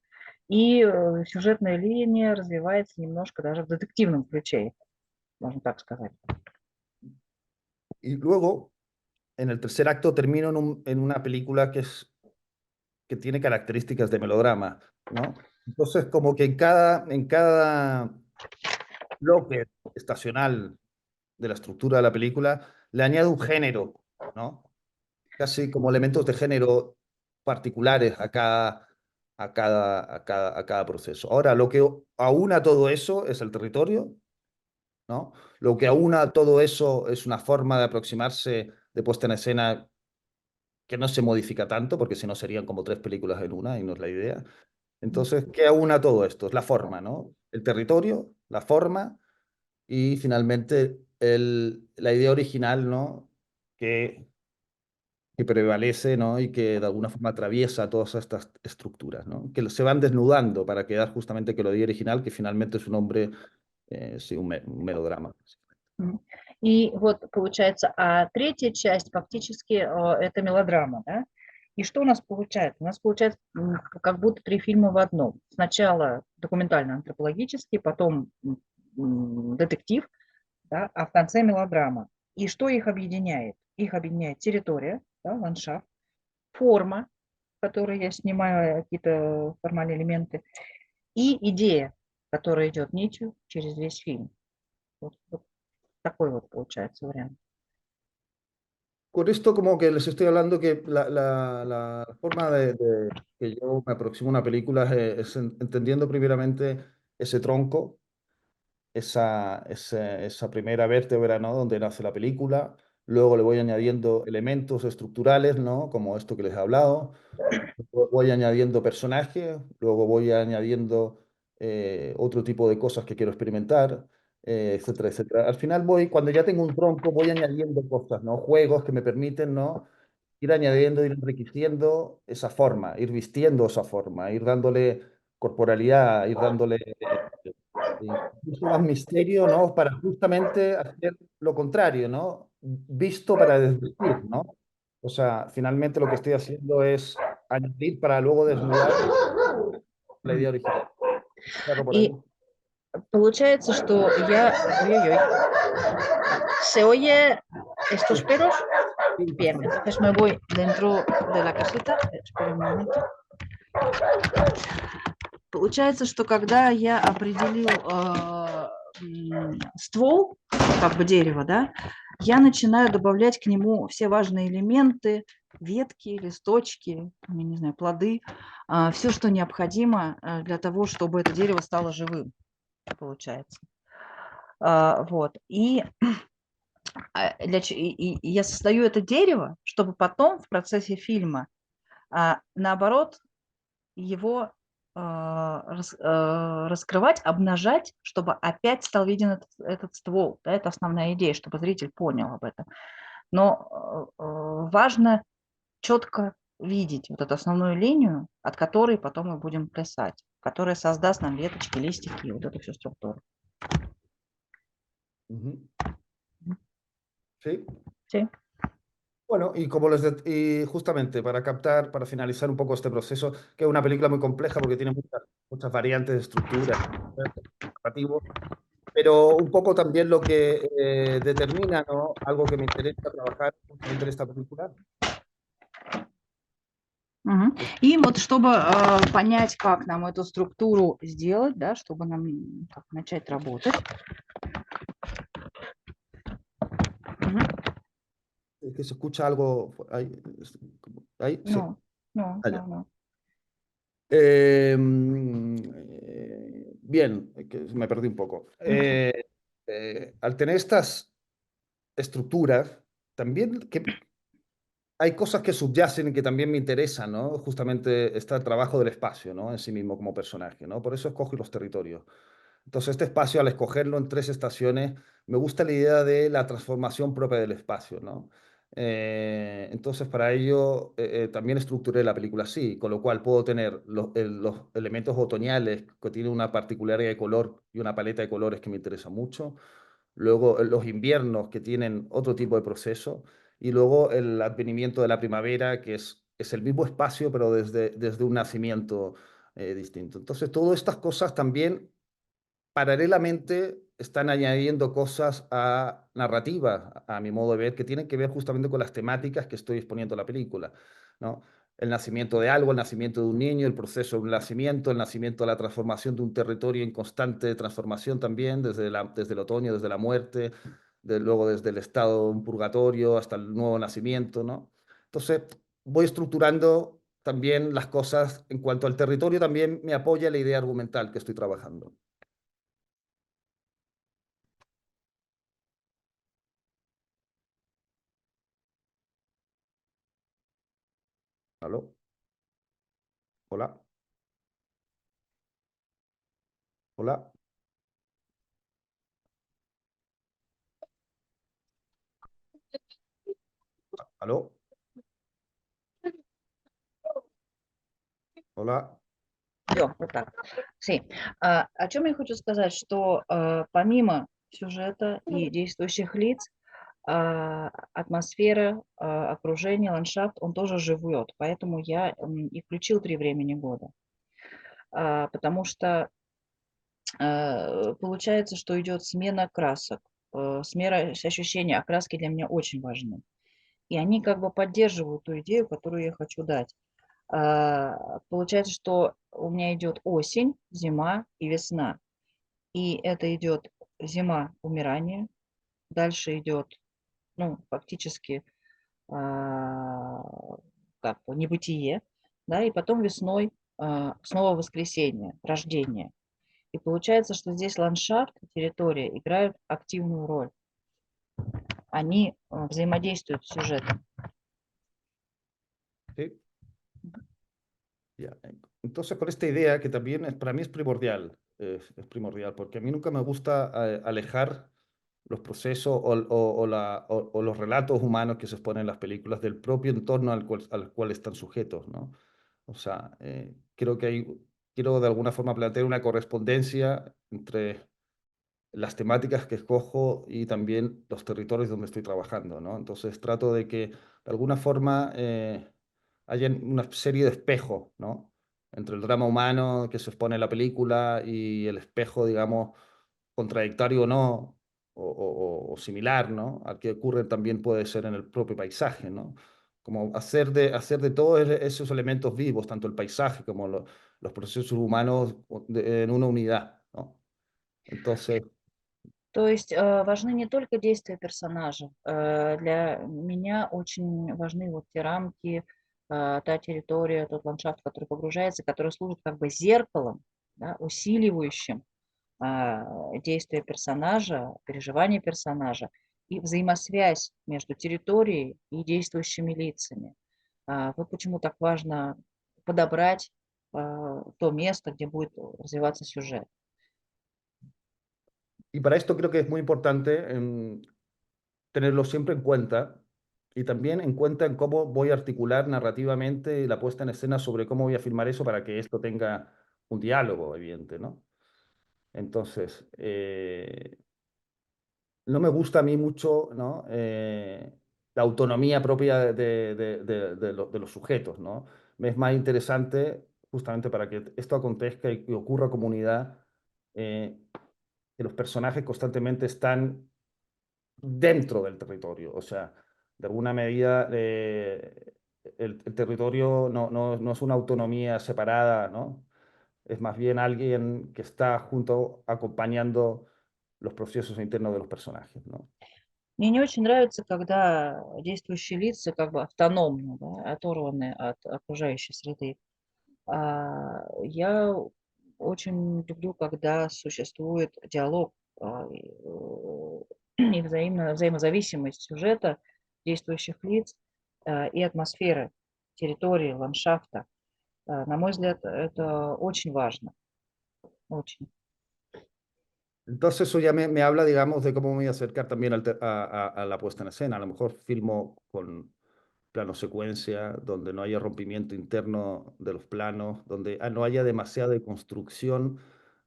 И сюжетная линия развивается немножко даже в детективном ключе, можно так сказать. Y luego, en el tercer acto, termino en una película que tiene características de melodrama, ¿no? Entonces, como que en cada bloque estacional de la estructura de la película, le añado un género, ¿no? Casi como elementos de género particulares a cada proceso. Ahora, lo que aúna todo eso es el territorio, ¿no? Lo que aúna todo eso es una forma de aproximarse de puesta en escena que no se modifica tanto, porque si no serían como tres películas en una y no es la idea. Entonces, ¿qué aúna todo esto? Es la forma, ¿no? El territorio, la forma y finalmente la idea original, ¿no? Que prevalece, ¿no? Y que de alguna forma atraviesa todas estas estructuras, ¿no? Que se van desnudando para quedar justamente que lo idea original, que finalmente es un hombre, sí, un melodrama. И вот получается, а третья часть фактически это мелодрама, да? И что у нас получается? У нас получается как будто три фильма в одном. Сначала документально-антропологический, потом детектив, да, а в конце мелодрама. И что их объединяет? Их объединяет территория, да, ландшафт, форма, в которой я снимаю какие-то формальные элементы, и идея, которая идет нитью через весь фильм. Вот такой вот получается вариант. Con esto como que les estoy hablando que la forma de que yo me aproximo a una película es entendiendo primeramente ese tronco, esa primera vértebra, ¿no? Donde nace la película. Luego le voy añadiendo elementos estructurales, ¿no? Como esto que les he hablado. Voy añadiendo personajes, luego voy añadiendo otro tipo de cosas que quiero experimentar, etcétera, etcétera. Al final voy, cuando ya tengo un tronco, voy añadiendo cosas, ¿no? Juegos que me permiten, ¿no? Ir añadiendo, ir enriqueciendo esa forma, ir vistiendo esa forma, ir dándole corporalidad, ir dándole incluso más misterio, ¿no? Para justamente hacer lo contrario, ¿no? Visto para desvestir, ¿no? O sea, finalmente lo que estoy haciendo es añadir para luego desnudar la idea original. Perro por ahí. И получается, что я... Oi, oi, oi. Se oye estos Sí, perros. sí, Bien, bastante. entonces me voy dentro de la casita. Espera un momento. Получается, что когда я определил ствол, как бы дерево, да, я начинаю добавлять к нему все важные элементы, ветки, листочки, я не знаю, плоды, все, что необходимо для того, чтобы это дерево стало живым, получается. Вот. И я создаю это дерево, чтобы потом в процессе фильма, наоборот, его раскрывать, обнажать, чтобы опять стал виден этот ствол. Да, это основная идея, чтобы зритель понял об этом. Но важно четко видеть вот эту основную линию, от которой потом мы будем плясать, которая создаст нам веточки, листики и вот эту всю структуру. Ujú. Sí. Sí. Bueno, y y justamente para captar, para finalizar un poco este proceso, que es una película muy compleja porque tiene muchas variantes de estructura, narrativo, pero un poco también lo que determina, ¿no? Algo que me interesa trabajar justamente en esta película. Мгм. И вот чтобы понять, как нам эту структуру сделать, да, чтобы нам начать работать. Мгм. Es que se escucha algo ahí, ahí, sí. No, no, Allá. no, no. Bien, que me perdí un poco. Мгм. Al tener estas estructuras, también hay cosas que subyacen y que también me interesan, ¿no? Justamente está el trabajo del espacio, ¿no? En sí mismo como personaje, ¿no? Por eso escojo los territorios. Entonces, este espacio, al escogerlo en tres estaciones, me gusta la idea de la transformación propia del espacio, ¿no? Entonces, para ello, también estructuré la película así, con lo cual puedo tener los elementos otoñales que tienen una particularidad de color y una paleta de colores que me interesa mucho. Luego, los inviernos que tienen otro tipo de proceso. Y luego, el advenimiento de la primavera, que es el mismo espacio, pero desde un nacimiento distinto. Entonces, todas estas cosas también paralelamente están añadiendo cosas a narrativa, a mi modo de ver, que tienen que ver justamente con las temáticas que estoy exponiendo en la película, ¿no? El nacimiento de algo, el nacimiento de un niño, el proceso de un nacimiento, el nacimiento de la transformación de un territorio en constante transformación también, desde el otoño, desde la muerte, luego desde el estado de un purgatorio hasta el nuevo nacimiento, ¿no? Entonces, voy estructurando también las cosas en cuanto al territorio, también me apoya la idea argumental que estoy trabajando. ¿Aló? Hola, hola, aló, hola. Всё, вот так. Sí. О чем я хочу сказать, что помимо сюжета и действующих лиц, атмосфера, окружение, ландшафт, он тоже живет. Поэтому я и включил «Три времени года». Потому что получается, что идет смена красок, смена ощущения. Окраски для меня очень важны. И они как бы поддерживают ту идею, которую я хочу дать. Получается, что у меня идет осень, зима и весна. И это идет зима умирания, дальше идет, ну, фактически, а, как бы небытие, да, и потом весной снова воскресенье, рождение. И получается, что здесь ландшафт и территория играют активную роль. Они взаимодействуют с сюжетом. ¿Sí? Ya. Entonces, con esta idea que también para mí es primordial, porque a mí nunca me gusta alejar los procesos o los relatos humanos que se exponen en las películas del propio entorno al cual están sujetos, ¿no? O sea, creo que quiero de alguna forma plantear una correspondencia entre las temáticas que escojo y también los territorios donde estoy trabajando, ¿no? Entonces trato de que de alguna forma haya una serie de espejos, ¿no? Entre el drama humano que se expone en la película y el espejo, digamos, contradictorio o no, o similar, ¿no? Al que ocurre también puede ser en el propio paisaje, ¿no? Como hacer de todos esos elementos vivos, tanto el paisaje como los procesos humanos, en una unidad, ¿no? Entonces, То есть важны не только действия персонажа. Для меня очень важны вот те рамки, та территория, тот ландшафт, который погружается, который служит как бы зеркалом, да, усиливающим действия персонажа, переживания персонажа и взаимосвязь между территорией и действующими лицами. Вот почему так важно подобрать то место, где будет развиваться сюжет. y para esto creo que es muy importante tenerlo siempre en cuenta y también en cuenta en cómo voy a articular narrativamente la puesta en escena sobre cómo voy a filmar eso para que esto tenga un diálogo evidente, ¿no? Entonces, no me gusta a mí mucho, ¿no? La autonomía propia de los sujetos, ¿no? Me es más interesante, justamente para que esto acontezca y ocurra comunidad, que los personajes constantemente están dentro del territorio. O sea, de alguna medida el territorio no es una autonomía separada, ¿no? Es más bien alguien que está junto acompañando los procesos internos de los personajes, ¿no? Мне не очень нравится, когда действующие лица как бы автономны, да, оторваны от окружающей среды. Я очень люблю, когда существует диалог и взаимозависимость сюжета, действующих лиц и атмосферы, территории, ландшафта. На мой взгляд, это очень важно. Очень. Entonces eso ya me habla, digamos, de cómo me voy a acercar también a la puesta en escena. A lo mejor filmo con plano secuencia, donde no haya rompimiento interno de los planos, donde no haya demasiada construcción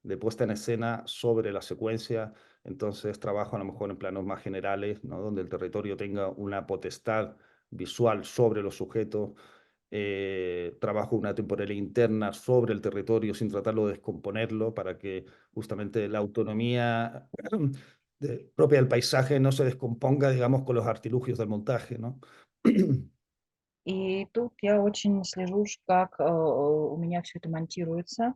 de puesta en escena sobre la secuencia. Entonces trabajo a lo mejor en planos más generales, ¿no? Donde el territorio tenga una potestad visual sobre los sujetos. Trabajo una temporalidad interna sobre el territorio sin tratarlo de descomponerlo para que justamente la autonomía propia del paisaje no se descomponga, digamos, con los artilugios del montaje, ¿no? И тут я очень слежу, как у меня все это монтируется.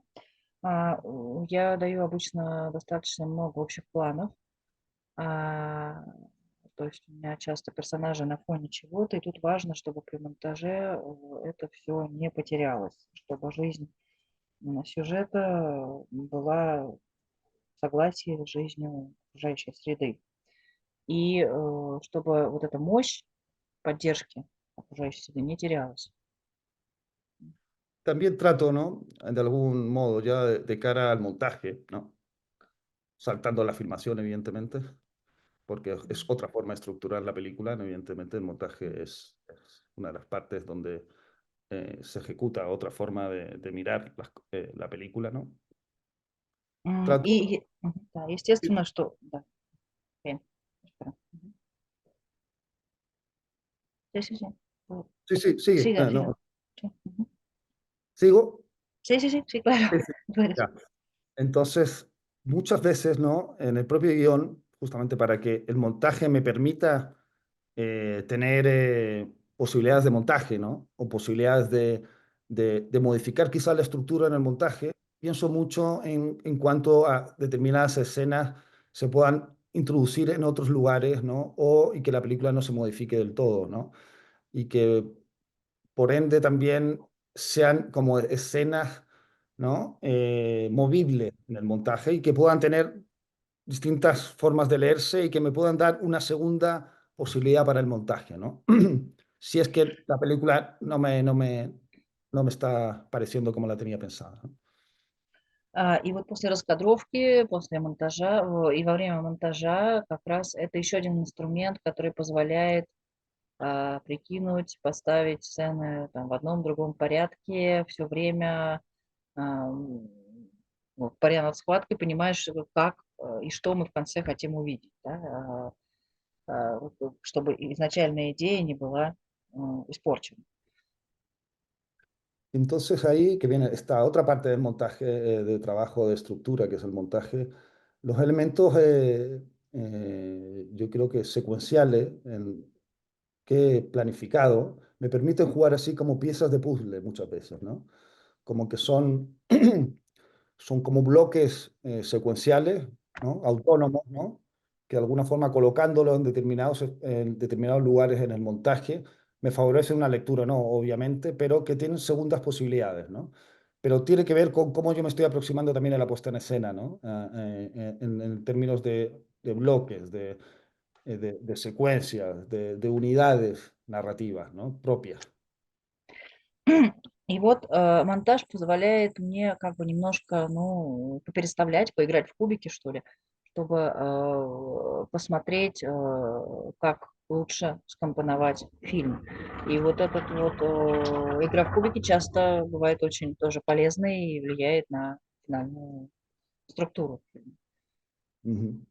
Я даю обычно достаточно много общих планов. А, То есть у меня часто персонажи на фоне чего-то, и тут важно, чтобы при монтаже это все не потерялось, чтобы жизнь сюжета была в согласии с жизнью окружающей среды. И чтобы вот эта мощь поддержки окружающей среды не терялась. También trato, ¿no? De algún modo, ya de cara al montaje, ¿no? Saltando la filmación, evidentemente, porque es otra forma de estructurar la película, ¿no? Evidentemente el montaje es una de las partes donde se ejecuta otra forma de mirar la película, ¿no? Trato, Да, естественно, что да. Bien, espera. Ujú. Sí, sí, sí. Sí, sí, sigue. Siga, siga. No, Sí, ujú. ¿sigo? Sí, sí, sí, sí, claro. Sí, sí. Puedes. Ya. Entonces, muchas veces, ¿no? En el propio guión, justamente para que el montaje me permita tener posibilidades de montaje, ¿no? O posibilidades de modificar quizá la estructura en el montaje, pienso mucho en cuanto a determinadas escenas se puedan introducir en otros lugares, ¿no? Y que la película no se modifique del todo, ¿no? Y que por ende también sean como escenas, ¿no? Movibles en el montaje y que puedan tener distintas formas de leerse y que me puedan dar una segunda posibilidad para el montaje, ¿no? Si es que la película no me está pareciendo como la tenía pensada, ¿no? И вот после раскадровки, после монтажа, и во время монтажа как раз это еще один инструмент, который позволяет прикинуть, поставить сцены там, в одном, другом порядке, все время вот, паря над схваткой, понимаешь, как и что мы в конце хотим увидеть, да, вот, чтобы изначальная идея не была испорчена. Entonces ahí que viene esta otra parte del montaje, de trabajo de estructura, que es el montaje, los elementos, yo creo que secuenciales, que planificado, me permiten jugar así como piezas de puzzle muchas veces, ¿no? Como que son, son como bloques secuenciales, ¿no? Autónomos, ¿no? Que de alguna forma colocándolos en determinados lugares en el montaje me favorece una lectura, ¿no? Obviamente, pero que tienen segundas posibilidades, ¿no? Pero tiene que ver con cómo yo me estoy aproximando también a la puesta en escena, ¿no? En términos de bloques, de secuencias, de unidades narrativas, ¿no? Propias. И вот монтаж позволяет мне как бы немножко, ну, попереставлять, поиграть в кубики, что ли, чтобы посмотреть, как лучше скомпоновать фильм. И вот этот вот игра в кубики часто бывает очень тоже полезной и влияет на финальную структуру фильма. Ujú.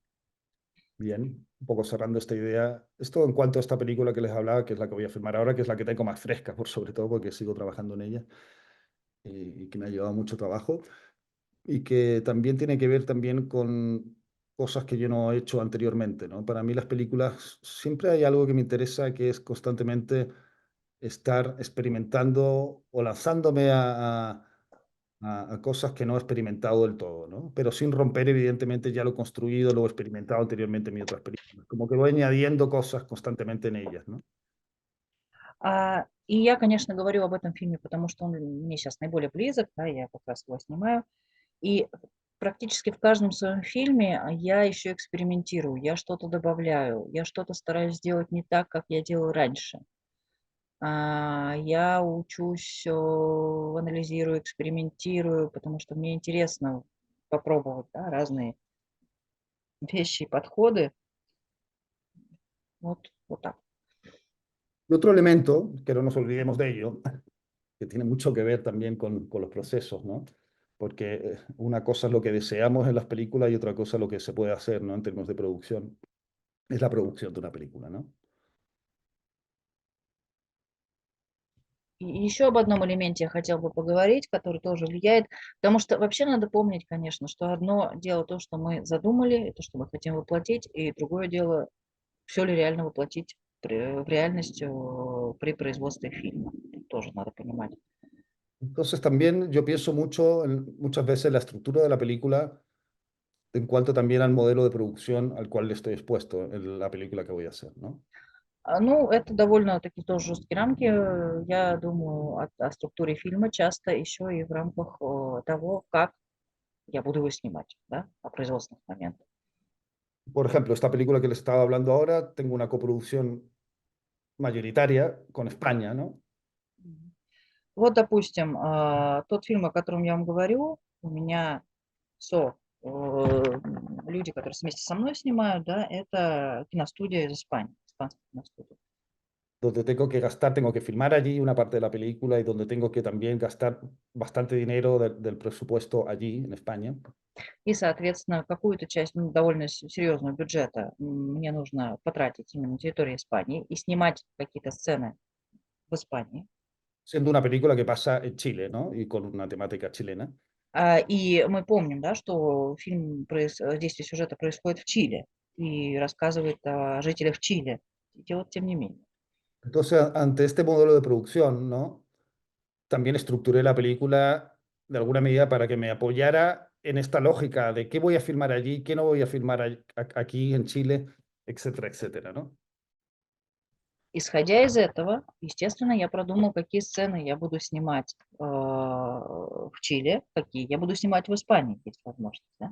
Bien, un poco cerrando esta idea. Esto en cuanto a esta película que les hablaba, que es la que voy a filmar ahora, que es la que tengo más fresca, por sobre todo porque sigo trabajando en ella y que me ha llevado mucho trabajo y que también tiene que ver también con cosas que yo no he hecho anteriormente, ¿no? Para mí las películas siempre hay algo que me interesa, que es constantemente estar experimentando o lanzándome a cosas que no he experimentado del todo, ¿no? Pero sin romper, evidentemente, ya lo construido, lo experimentado anteriormente en mis otras películas. Como que voy añadiendo cosas constantemente en ellas, ¿no? И я, конечно, говорю об этом фильме, потому что он мне сейчас наиболее близок, да, я как раз его снимаю. И практически в каждом своем фильме я еще экспериментирую, я что-то добавляю, я что-то стараюсь сделать не так, как я делал раньше. Я учусь, анализирую, экспериментирую, потому что мне интересно попробовать, да, разные вещи и подходы. Вот так. Y otro elemento, que no nos olvidemos de ello, que tiene mucho que ver también con los procesos, ¿no? Porque una cosa es lo que deseamos en las películas y otra cosa es lo que se puede hacer, ¿no? En términos de producción, es la producción de una película, ¿no? И еще об одном элементе я хотела бы поговорить, который тоже влияет, потому что вообще надо помнить, конечно, что одно дело то, что мы задумали, то, что мы хотим воплотить, и другое дело, все ли реально воплотить в реальность при производстве фильма. Тут тоже надо понимать. Entonces también yo pienso muchas veces la estructura de la película en cuanto también al modelo de producción al cual estoy expuesto en la película que voy a hacer, ¿no? Ну, это довольно такие тоже жесткие рамки. Я думаю о структуре фильма часто еще и в рамках того, как я буду его снимать, да, о производственных моментах. Por ejemplo, esta película que les estaba hablando ahora, tengo una coproducción mayoritaria con España, ¿no? Мгм. Вот, допустим, тот фильм, о котором я вам говорю, у меня со люди, которые вместе со мной снимают, да, это киностудия из Испании, испанская киностудия. donde tengo que gastar, tengo que filmar allí una parte de la película y donde tengo que también gastar bastante dinero del presupuesto allí en España. И, соответственно, какую-то часть, ну, довольно серьезного бюджета мне нужно потратить именно на территории Испании и снимать какие-то сцены в Испании. Siendo una película que pasa en Chile, ¿no? Y con una temática chilena. И мы помним, да, что действие сюжета происходит в Чили и рассказывает о жителях Чили. И вот тем не менее. Entonces, ante este modelo de producción, ¿no? También estructuré la película de alguna medida para que me apoyara en esta lógica de qué voy a filmar allí, qué no voy a filmar aquí en Chile, etcétera, etcétera, ¿no? Исходя из этого, естественно, я продумал, какие сцены я буду снимать в Чили, какие я буду снимать в Испании, есть возможность, да?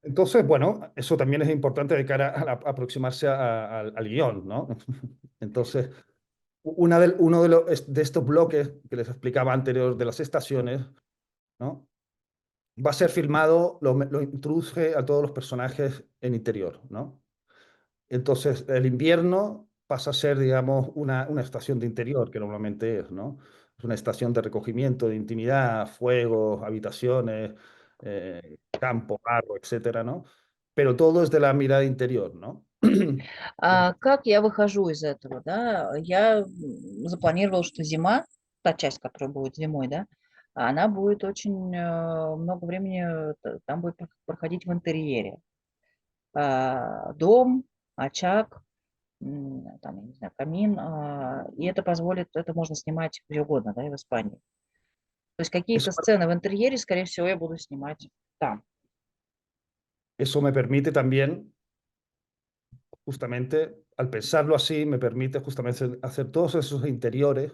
Entonces, bueno, eso también es importante de cara a aproximarse al guión, ¿no? Entonces, uno de estos bloques que les explicaba anterior de las estaciones, ¿no? Va a ser filmado, lo introduce a todos los personajes en interior, ¿no? Entonces, el invierno pasa a ser, digamos, una estación de interior, que normalmente es, ¿no? Es una estación de recogimiento, de intimidad, fuegos, habitaciones, campo, barro, etcétera, ¿no? Pero todo es de la mirada interior, ¿no? Как я выхожу из этого, да? Я запланировала, что зима, та часть, которая будет зимой, да, она будет очень много времени, там будет проходить в интерьере. Дом, очаг, там, я не знаю, камин, и это позволит, это можно снимать где угодно, да, и в Испании. То есть Eso, какие-то сцены в интерьере, скорее всего, я буду снимать там. eso me permite también, justamente, al pensarlo así, me permite justamente hacer todos esos interiores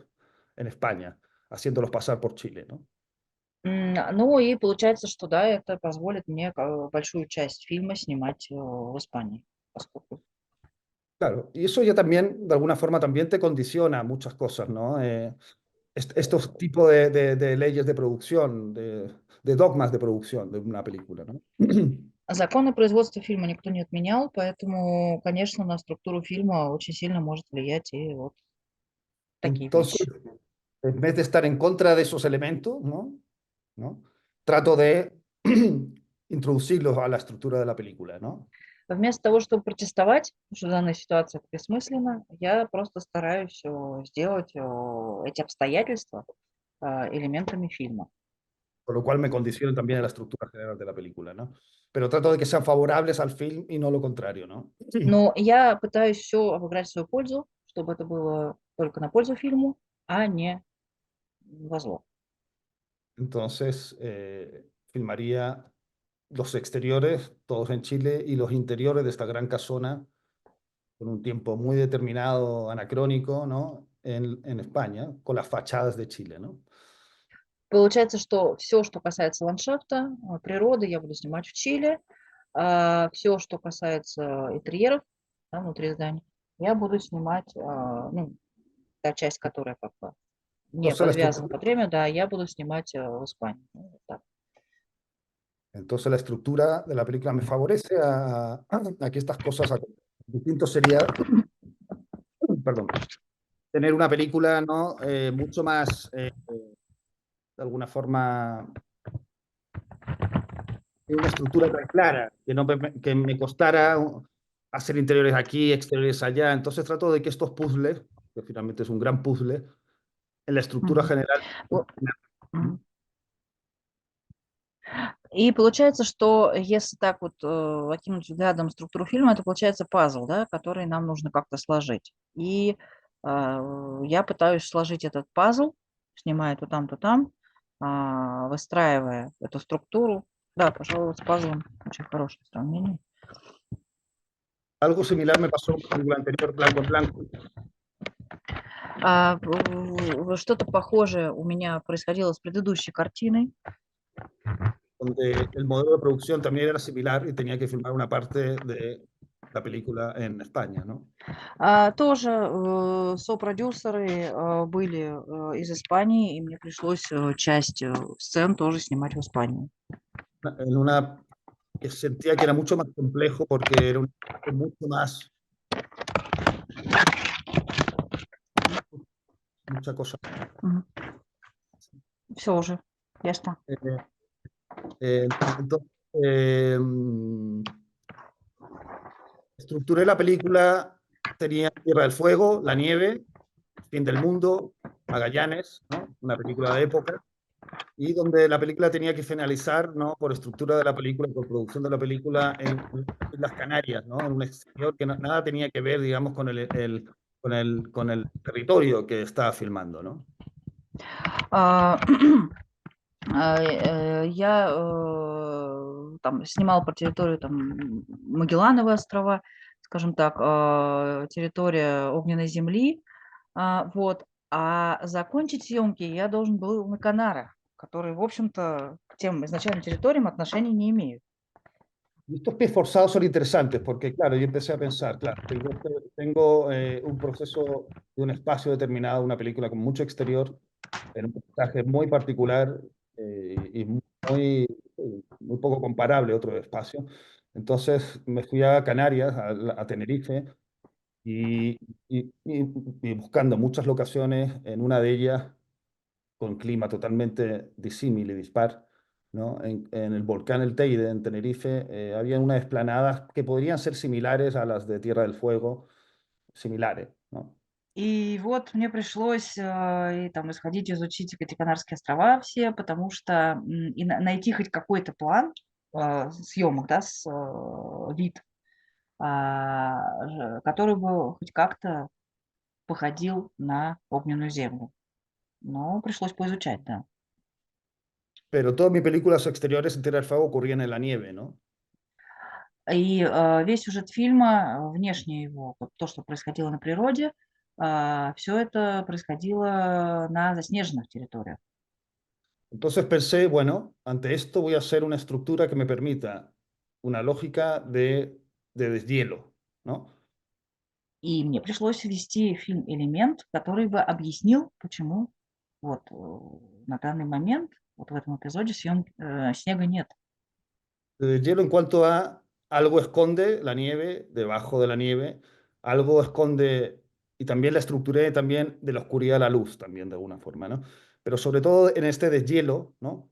en España, haciéndolos pasar por Chile, ¿no? Ну и получается, что да, это позволит мне большую часть фильма снимать в Испании, поскольку Claro, y eso ya también, de alguna forma, también te condiciona muchas cosas, ¿no? Estos tipos de leyes de producción, de dogmas de producción de una película, ¿no? законы производства фильма никто не отменял, поэтому, конечно, на структуру фильма очень сильно может влиять и вот такие Entonces, вещи. en vez de estar en contra de esos elementos, ¿no? ¿No? Trato de introducirlos a la estructura de la película, ¿no? Вместо того, чтобы протестовать, потому что данная ситуация бессмысленна, я просто стараюсь сделать эти обстоятельства элементами фильма. Con lo cual me condicionan también a la estructura general de la película, ¿no? Pero trato de que sean favorables al film y no lo contrario, ¿no? Но я пытаюсь все обыграть в свою пользу, чтобы это было только на пользу фильму, а не во зло. Entonces, filmaría los exteriores, todos en Chile, y los interiores de esta gran casona, con un tiempo muy determinado, anacrónico, ¿no? En España, con las fachadas de Chile, ¿no? Получается, что все, что касается ландшафта, природы, я буду снимать в Чили, все, что касается интерьеров, да, внутри зданий, я буду снимать, ну, та часть, которая как бы не Entonces la подвязана estructura, под время, да, я буду снимать в Испании. Ну, вот так. entonces la estructura de la película me favorece a que estas cosas, distinto sería, perdón, tener una película, ¿no? Mucho más, de alguna forma, una estructura tan clara, que me costara hacer interiores aquí, exteriores allá. Entonces trato de que estos puzzles, que finalmente es un gran puzzle, en la estructura Мгм. general. Вот. И получается, что если так вот окинуть взглядом структуру фильма, это получается пазл, да, который нам нужно как-то сложить. И я пытаюсь сложить этот пазл, снимая то там, выстраивая эту структуру. Да, пожалуй, с пазлом очень хорошее сравнение. Algo similar me pasó con la película anterior, Blanco en Blanco, Что-то похожее у меня происходило с предыдущей картиной. donde el modelo de producción también era similar y tenía que filmar una parte de la película en España, ¿no? Тоже сопродюсеры были из Испании, и мне пришлось часть сцен тоже снимать в Испании. En una que sentía que era mucho más complejo porque era un mucho más mucha cosa. Все уже, ya está. Entonces, estructuré la película, tenía Tierra del Fuego, la nieve, fin del mundo, Magallanes, ¿no? Una película de época, y donde la película tenía que finalizar, ¿no? Por estructura de la película, por producción de la película en las Canarias, ¿no? En un exterior que nada tenía que ver, digamos, con el territorio que estaba filmando, ¿no? А, Я там снимала про территорию там Магеллановые острова, скажем так, территория огненной земли, вот. А закончить съемки я должен был на Канарах, которые, в общем-то, к тем изначальным территориям отношения не имеют. Y estos pies forzados son interesantes porque, claro, yo empecé a pensar, claro, tengo un proceso de un espacio determinado, una película con mucho exterior, en un paisaje muy particular y muy poco comparable a otro espacio. Entonces me fui a Canarias, a Tenerife, y, y buscando muchas locaciones, en una de ellas con clima totalmente disímil y dispar, ¿no? En el volcán El Teide, en Tenerife, había unas explanadas que podrían ser similares a las de Tierra del Fuego, similares, ¿no? И вот мне пришлось, и там исходить, изучить эти Канарские острова все, потому что, и найти хоть какой-то план, съемок, да, вид, который бы хоть как-то походил на огненную землю. Но пришлось поизучать, да. Pero todas mis películas exteriores en Tierra del Fuego ocurrían en la nieve, ¿no? И, весь сюжет фильма, внешне его, вот то, что происходило на природе, все это происходило на заснеженных территориях. Entonces pensé, bueno, ante esto voy a hacer una estructura que me permita una lógica de deshielo, ¿no? И мне пришлось ввести в фильм элемент, который бы объяснил, почему вот, на данный момент, вот в этом эпизоде снега нет. De deshielo en cuanto a algo esconde la nieve, debajo de la nieve, algo esconde, y también la estructuré también de la oscuridad a la luz, también de alguna forma, ¿no? Pero sobre todo en este deshielo, ¿no?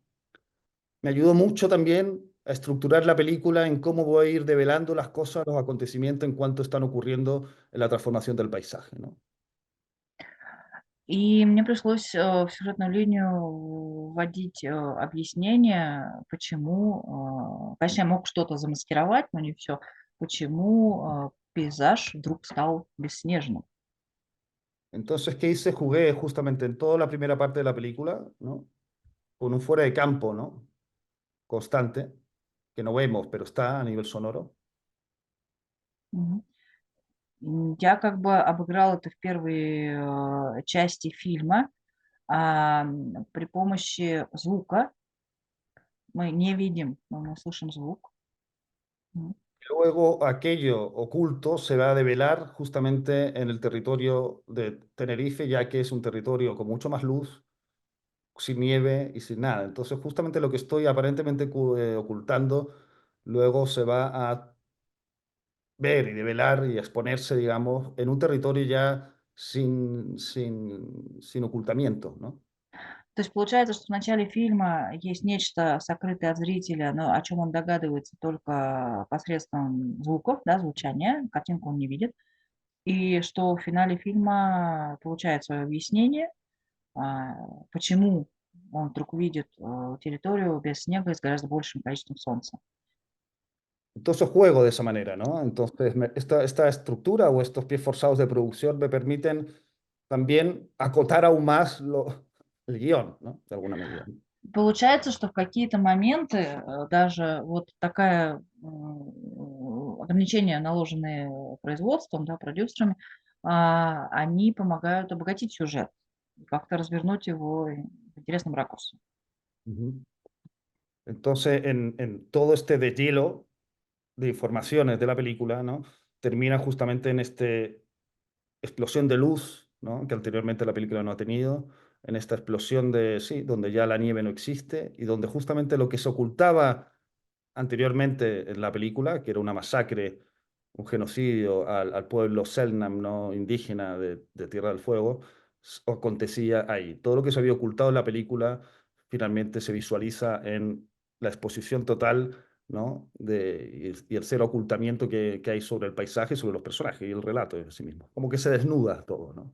Me ayudó mucho también a estructurar la película en cómo voy a ir develando las cosas, los acontecimientos en cuanto están ocurriendo en la transformación del paisaje, ¿no? И мне пришлось, в сюжетную линию вводить, объяснение, почему, конечно, я мог что-то замаскировать, но не все, почему, пейзаж вдруг стал бесснежным. Entonces, ¿qué hice? Jugué justamente en toda la primera parte de la película, ¿no? Con un fuera de campo, ¿no? Constante, que no vemos, pero está a nivel sonoro. Мгм. Я как бы обыграла это в первой, части фильма, при помощи звука. Мы не видим, но мы слышим звук. Мгм. Luego aquello oculto se va a develar justamente en el territorio de Tenerife, ya que es un territorio con mucho más luz, sin nieve y sin nada. Entonces, justamente lo que estoy aparentemente ocultando, luego se va a ver y develar y exponerse, digamos, en un territorio ya sin ocultamiento, ¿no? То есть получается, что в начале фильма есть нечто сокрытое от зрителя, но о чем он догадывается только посредством звуков, да, звучания, картинку он не видит. И что в финале фильма получает свое объяснение, а, почему он вдруг увидит, территорию без снега и с гораздо большим количеством солнца. Entonces juego de esa manera, ¿no? Entonces, esta estructura o estos pies forzados de producción me permiten también acotar aún más el guión, ¿no? De alguna medida. Получается, что в какие-то моменты, даже вот такая, ограничения, наложенные производством, да, продюсерами, они помогают обогатить сюжет и как-то развернуть его в интересном ракурсе. Ujú. Entonces, en todo este deshielo de informaciones de la película, ¿no? Termina justamente en este explosión de luz, ¿no? Que anteriormente la película no ha tenido, en esta explosión de, sí, donde ya la nieve no existe y donde justamente lo que se ocultaba anteriormente en la película, que era una masacre, un genocidio al pueblo Selknam, ¿no? Indígena de Tierra del Fuego, acontecía ahí. Todo lo que se había ocultado en la película finalmente se visualiza en la exposición total, ¿no? Y el cero ocultamiento que hay sobre el paisaje, sobre los personajes y el relato en sí mismo. Como que se desnuda todo, ¿no?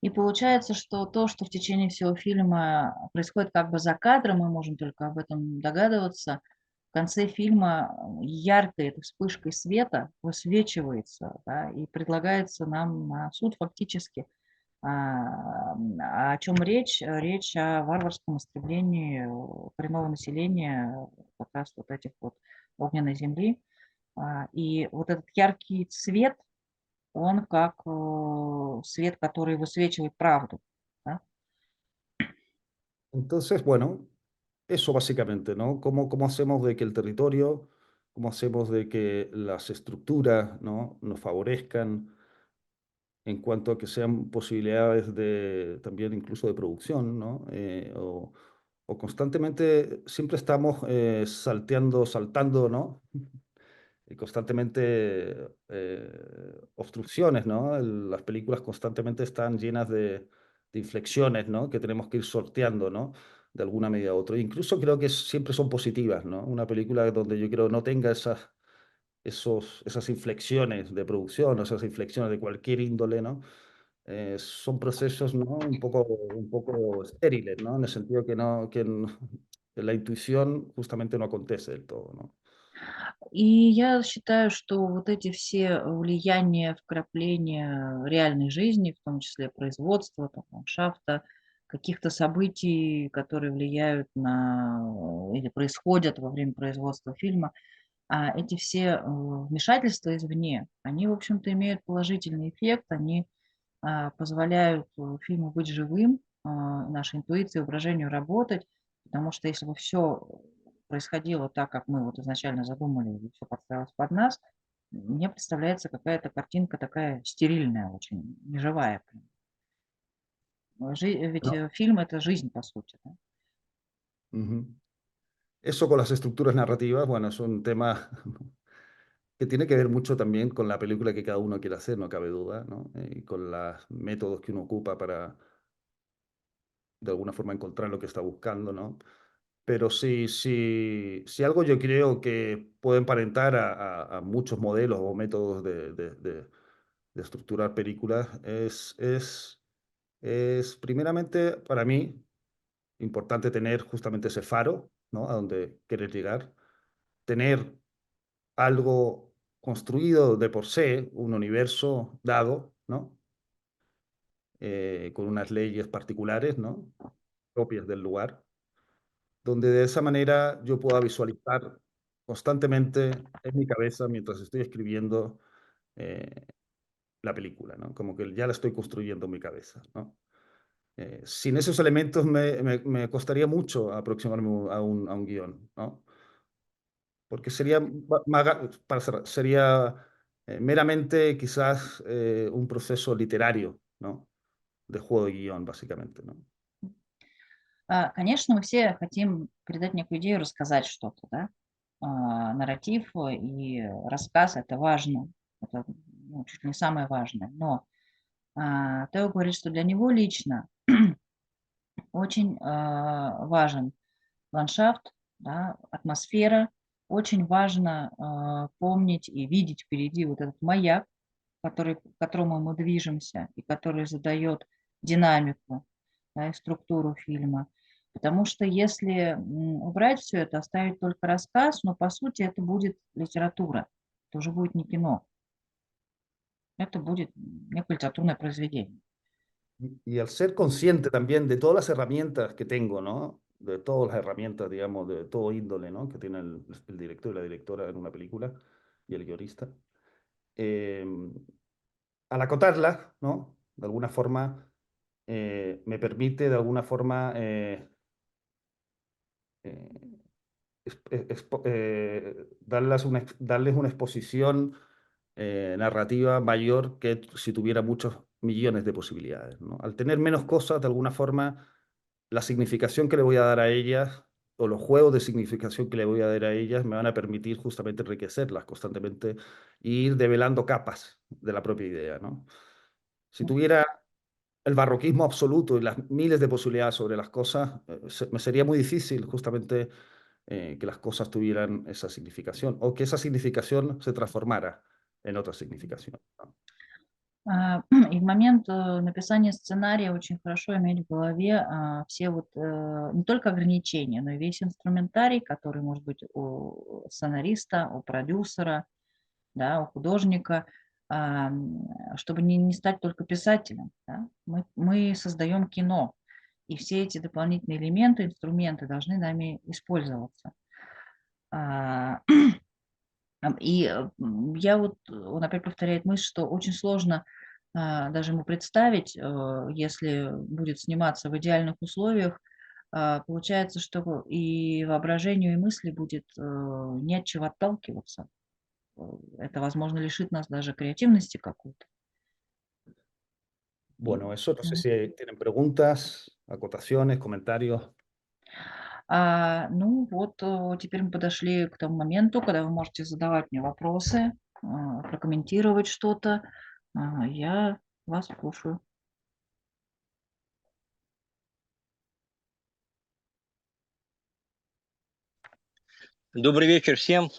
И получается, что то, что в течение всего фильма происходит как бы за кадром, мы можем только об этом догадываться. В конце фильма яркой этой вспышкой света высвечивается, да, и предлагается нам на суд фактически. О чем речь? Речь о варварском истреблении коренного населения как раз вот этих вот огненной земли. И вот этот яркий цвет, он как, свет, который высвечивает правду, да. Entonces, bueno, eso básicamente, ¿no? ¿Cómo hacemos de que el territorio, cómo hacemos de que las estructuras, ¿no? nos favorezcan en cuanto a que sean posibilidades de también incluso de producción, ¿no? O constantemente siempre estamos saltando, ¿no? Y constantemente obstrucciones, ¿no? Las películas constantemente están llenas de inflexiones, ¿no? Que tenemos que ir sorteando, ¿no? De alguna medida u otra. Incluso creo que siempre son positivas, ¿no? Una película donde yo creo no tenga esas inflexiones de producción, o esas inflexiones de cualquier índole, ¿no? Son procesos, ¿no? Un poco estériles, ¿no? En el sentido que la intuición justamente no acontece del todo, ¿no? И я считаю, что вот эти все влияния, вкрапления реальной жизни, в том числе производства, там, ландшафта, каких-то событий, которые влияют на или происходят во время производства фильма, эти все, вмешательства извне, они, в общем-то, имеют положительный эффект. Они, позволяют, фильму быть живым, нашей интуиции, воображению работать. Потому что если бы все происходило так, как мы вот изначально задумали, и всё подстраивалось под нас, мне представляется какая-то картинка такая стерильная очень, неживая прям. Ведь, No. фильм — это жизнь, по сути, да. Ujú. Eso con las estructuras narrativas, bueno, es un tema que tiene que ver mucho también con la película que cada uno quiere hacer, no cabe duda, ¿no? Y con los métodos que uno ocupa para, de alguna forma, encontrar lo que está buscando, ¿no? Pero si algo yo creo que puede emparentar a muchos modelos o métodos de estructurar películas es primeramente para mí importante tener justamente ese faro, ¿no? A donde querer llegar, tener algo construido de por sí, un universo dado, ¿no? Con unas leyes particulares, ¿no? Propias del lugar, donde de esa manera yo pueda visualizar constantemente en mi cabeza mientras estoy escribiendo eh, la película, ¿no? Como que ya la estoy construyendo en mi cabeza, ¿no? Sin esos elementos me costaría mucho aproximarme a un guión, ¿no? Porque sería, para cerrar, sería meramente quizás un proceso literario, ¿no? De juego de guión, básicamente, ¿no? Конечно, мы все хотим передать некую идею, рассказать что-то, да. Нарратив и рассказ — это важно. Это, ну, чуть ли не самое важное. Но, Тео говорит, что для него лично очень, важен ландшафт, да, атмосфера. Очень важно, помнить и видеть впереди вот этот маяк, к которому мы движемся и который задает динамику, да, и структуру фильма. Потому что если, убрать все это, оставить только рассказ, но по сути это будет литература. Это уже будет не кино. Это будет, некое литературное произведение. Y al ser consciente también de todas las herramientas que tengo, ¿no? De todas las herramientas, digamos, de todo índole, ¿no? Que tiene el director y la directora en una película y el guionista. eh, Al acotarlas, ¿no? De alguna forma, me permite de alguna forma eh, darles una exposición narrativa mayor que si tuviera muchos millones de posibilidades, ¿no? Al tener menos cosas, de alguna forma, la significación que le voy a dar a ellas o los juegos de significación que le voy a dar a ellas me van a permitir justamente enriquecerlas constantemente e ir develando capas de la propia idea, ¿no? Si tuviera el barroquismo absoluto y las miles de posibilidades sobre las cosas, me sería muy difícil justamente que las cosas tuvieran esa significación o que esa significación se transformara en otra significación, ¿no? И в момент написания сценария очень хорошо иметь в голове все вот не только ограничения, но и весь инструментарий, который может быть у сценариста, у продюсера, да, у художника, чтобы не стать только писателем. Да? Мы создаем кино, и все эти дополнительные элементы, инструменты должны нами использоваться. А, Я вот, он опять повторяет мысль, что очень сложно даже ему представить, если будет сниматься в идеальных условиях, получается, что и воображению, и мысли будет не от чего отталкиваться. Это, возможно, лишит нас даже креативности какой-то. И, Bueno, eso no sé м. si tienen preguntas, acotaciones, comentarios. Ну вот, теперь мы подошли к тому моменту, когда вы можете задавать мне вопросы, прокомментировать что-то. Я вас слушаю. Добрый вечер всем.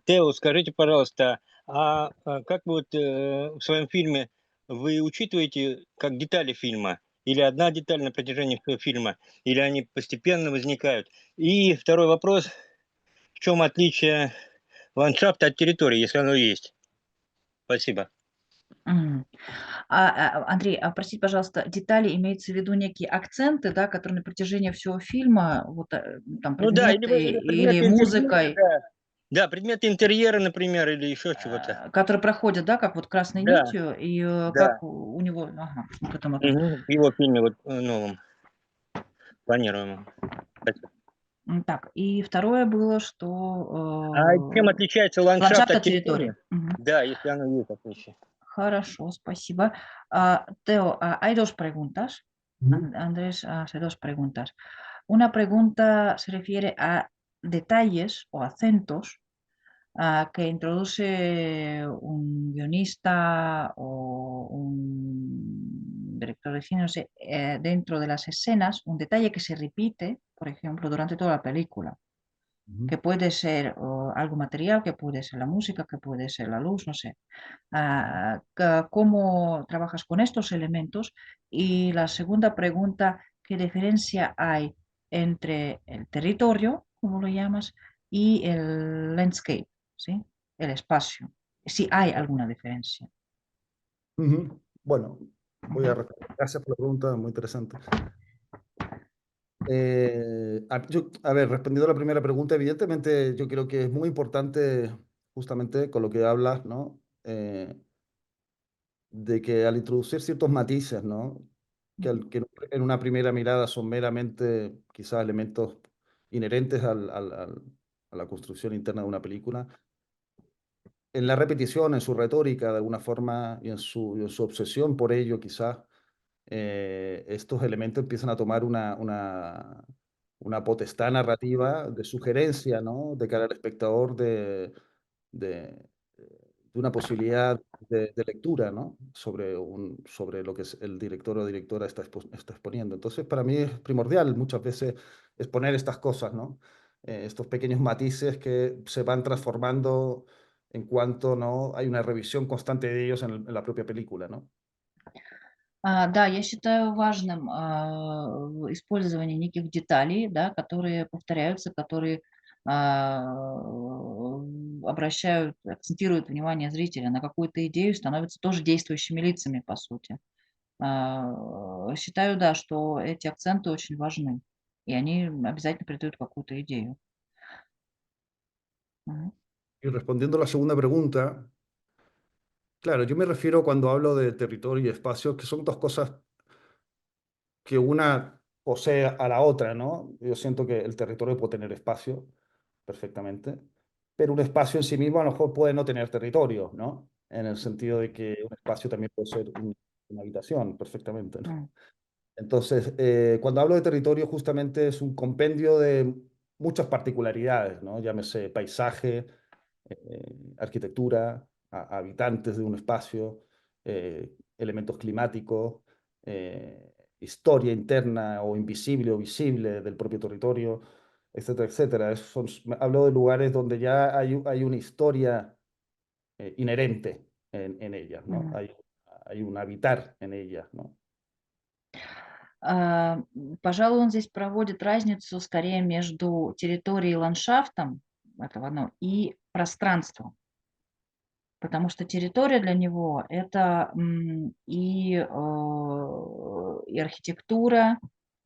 Тео, скажите, пожалуйста, как вы вот в своем фильме вы учитываете как детали фильма? Или одна деталь на протяжении всего фильма? Или они постепенно возникают? И второй вопрос: в чем отличие ландшафта от территории, если оно есть? Спасибо. Мгм. Андрей, простите, пожалуйста, детали имеется в виду некие акценты, да, которые на протяжении всего фильма, вот, там Ну да, или, предметы или или предметы интерьера, музыкой, да. Да, предметы интерьера, например, или еще чего-то. которые проходят, да, как вот красной Да, нитью, и да. как у него, ага, вот это мы. Мгм. В его фильме вот новом, планируемом. Спасибо. Так, и второе было, Чем что отличается ландшафт ландшафт от от территории? территории. Мгм. Да, если оно есть отличие. Хорошо, спасибо. Teo, hay dos preguntas. Ujú. Andrés hace dos preguntas. Una pregunta se refiere a detalles o acentos que introduce un guionista o un director de cine, no sé, dentro de las escenas, un detalle que se repite, por ejemplo, durante toda la película, Ujú. que puede ser algo material, que puede ser la música, que puede ser la luz, no sé. ¿Cómo trabajas con estos elementos? Y la segunda pregunta, ¿qué diferencia hay entre el territorio, como lo llamas, y el landscape, ¿sí? El espacio? Si hay alguna diferencia. Ujú. Bueno, voy a Ujú. responder. Gracias por la pregunta, muy interesante. A ver, respondiendo a la primera pregunta, evidentemente yo creo que es muy importante justamente con lo que hablas, ¿no? De que al introducir ciertos matices, ¿no? Que en una primera mirada son meramente quizás elementos inherentes a la construcción interna de una película, en la repetición, en su retórica de alguna forma y en su obsesión por ello quizás, estos elementos empiezan a tomar una potestad narrativa de sugerencia, ¿no? De cara al espectador de, de una posibilidad de lectura, ¿no? Sobre lo que el director o directora está exponiendo. Entonces, para mí es primordial muchas veces exponer estas cosas, ¿no? Estos pequeños matices que se van transformando en cuanto, ¿no? Hay una revisión constante de ellos en la propia película, ¿no? Да, я считаю важным использование неких деталей, да, которые повторяются, которые обращают, акцентируют внимание зрителя на какую-то идею, становятся тоже действующими лицами, по сути. Считаю, да, что эти акценты очень важны, и они обязательно передают какую-то идею. Мгм. Y respondiendo a la segunda pregunta, claro, yo me refiero cuando hablo de territorio y espacio, que son dos cosas que una posee a la otra, ¿no? Yo siento que el territorio puede tener espacio perfectamente, pero un espacio en sí mismo a lo mejor puede no tener territorio, ¿no? En el sentido de que un espacio también puede ser una habitación perfectamente, ¿no? М. Entonces, cuando hablo de territorio, justamente es un compendio de muchas particularidades, ¿no? Llámese paisaje, arquitectura, habitantes de un espacio, elementos climáticos. historia interna o invisible o visible del propio territorio, etcétera, etcétera. Hablo de lugares donde ya hay una historia inherente en ellas, ¿no? Hay un habitar en ellas, ¿no? Пожалуй, он здесь проводит разницу скорее между территорией и ландшафтом этого, ну, и пространством. Потому что территория для него — это и архитектура,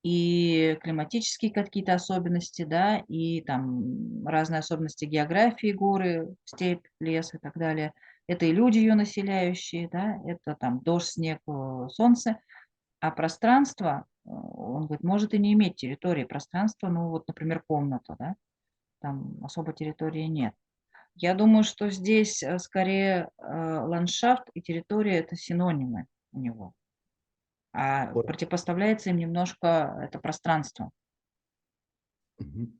и климатические какие-то особенности, да, и там разные особенности географии: горы, степь, лес и так далее. Это и люди, ее населяющие, да, это там дождь, снег, солнце. А пространство, он говорит, может и не иметь территории. Пространство, ну вот, например, комната, да, там особо территории нет. Я думаю, что здесь, скорее, ландшафт и территория — это синонимы у него, а Por, противопоставляется им немножко это пространство.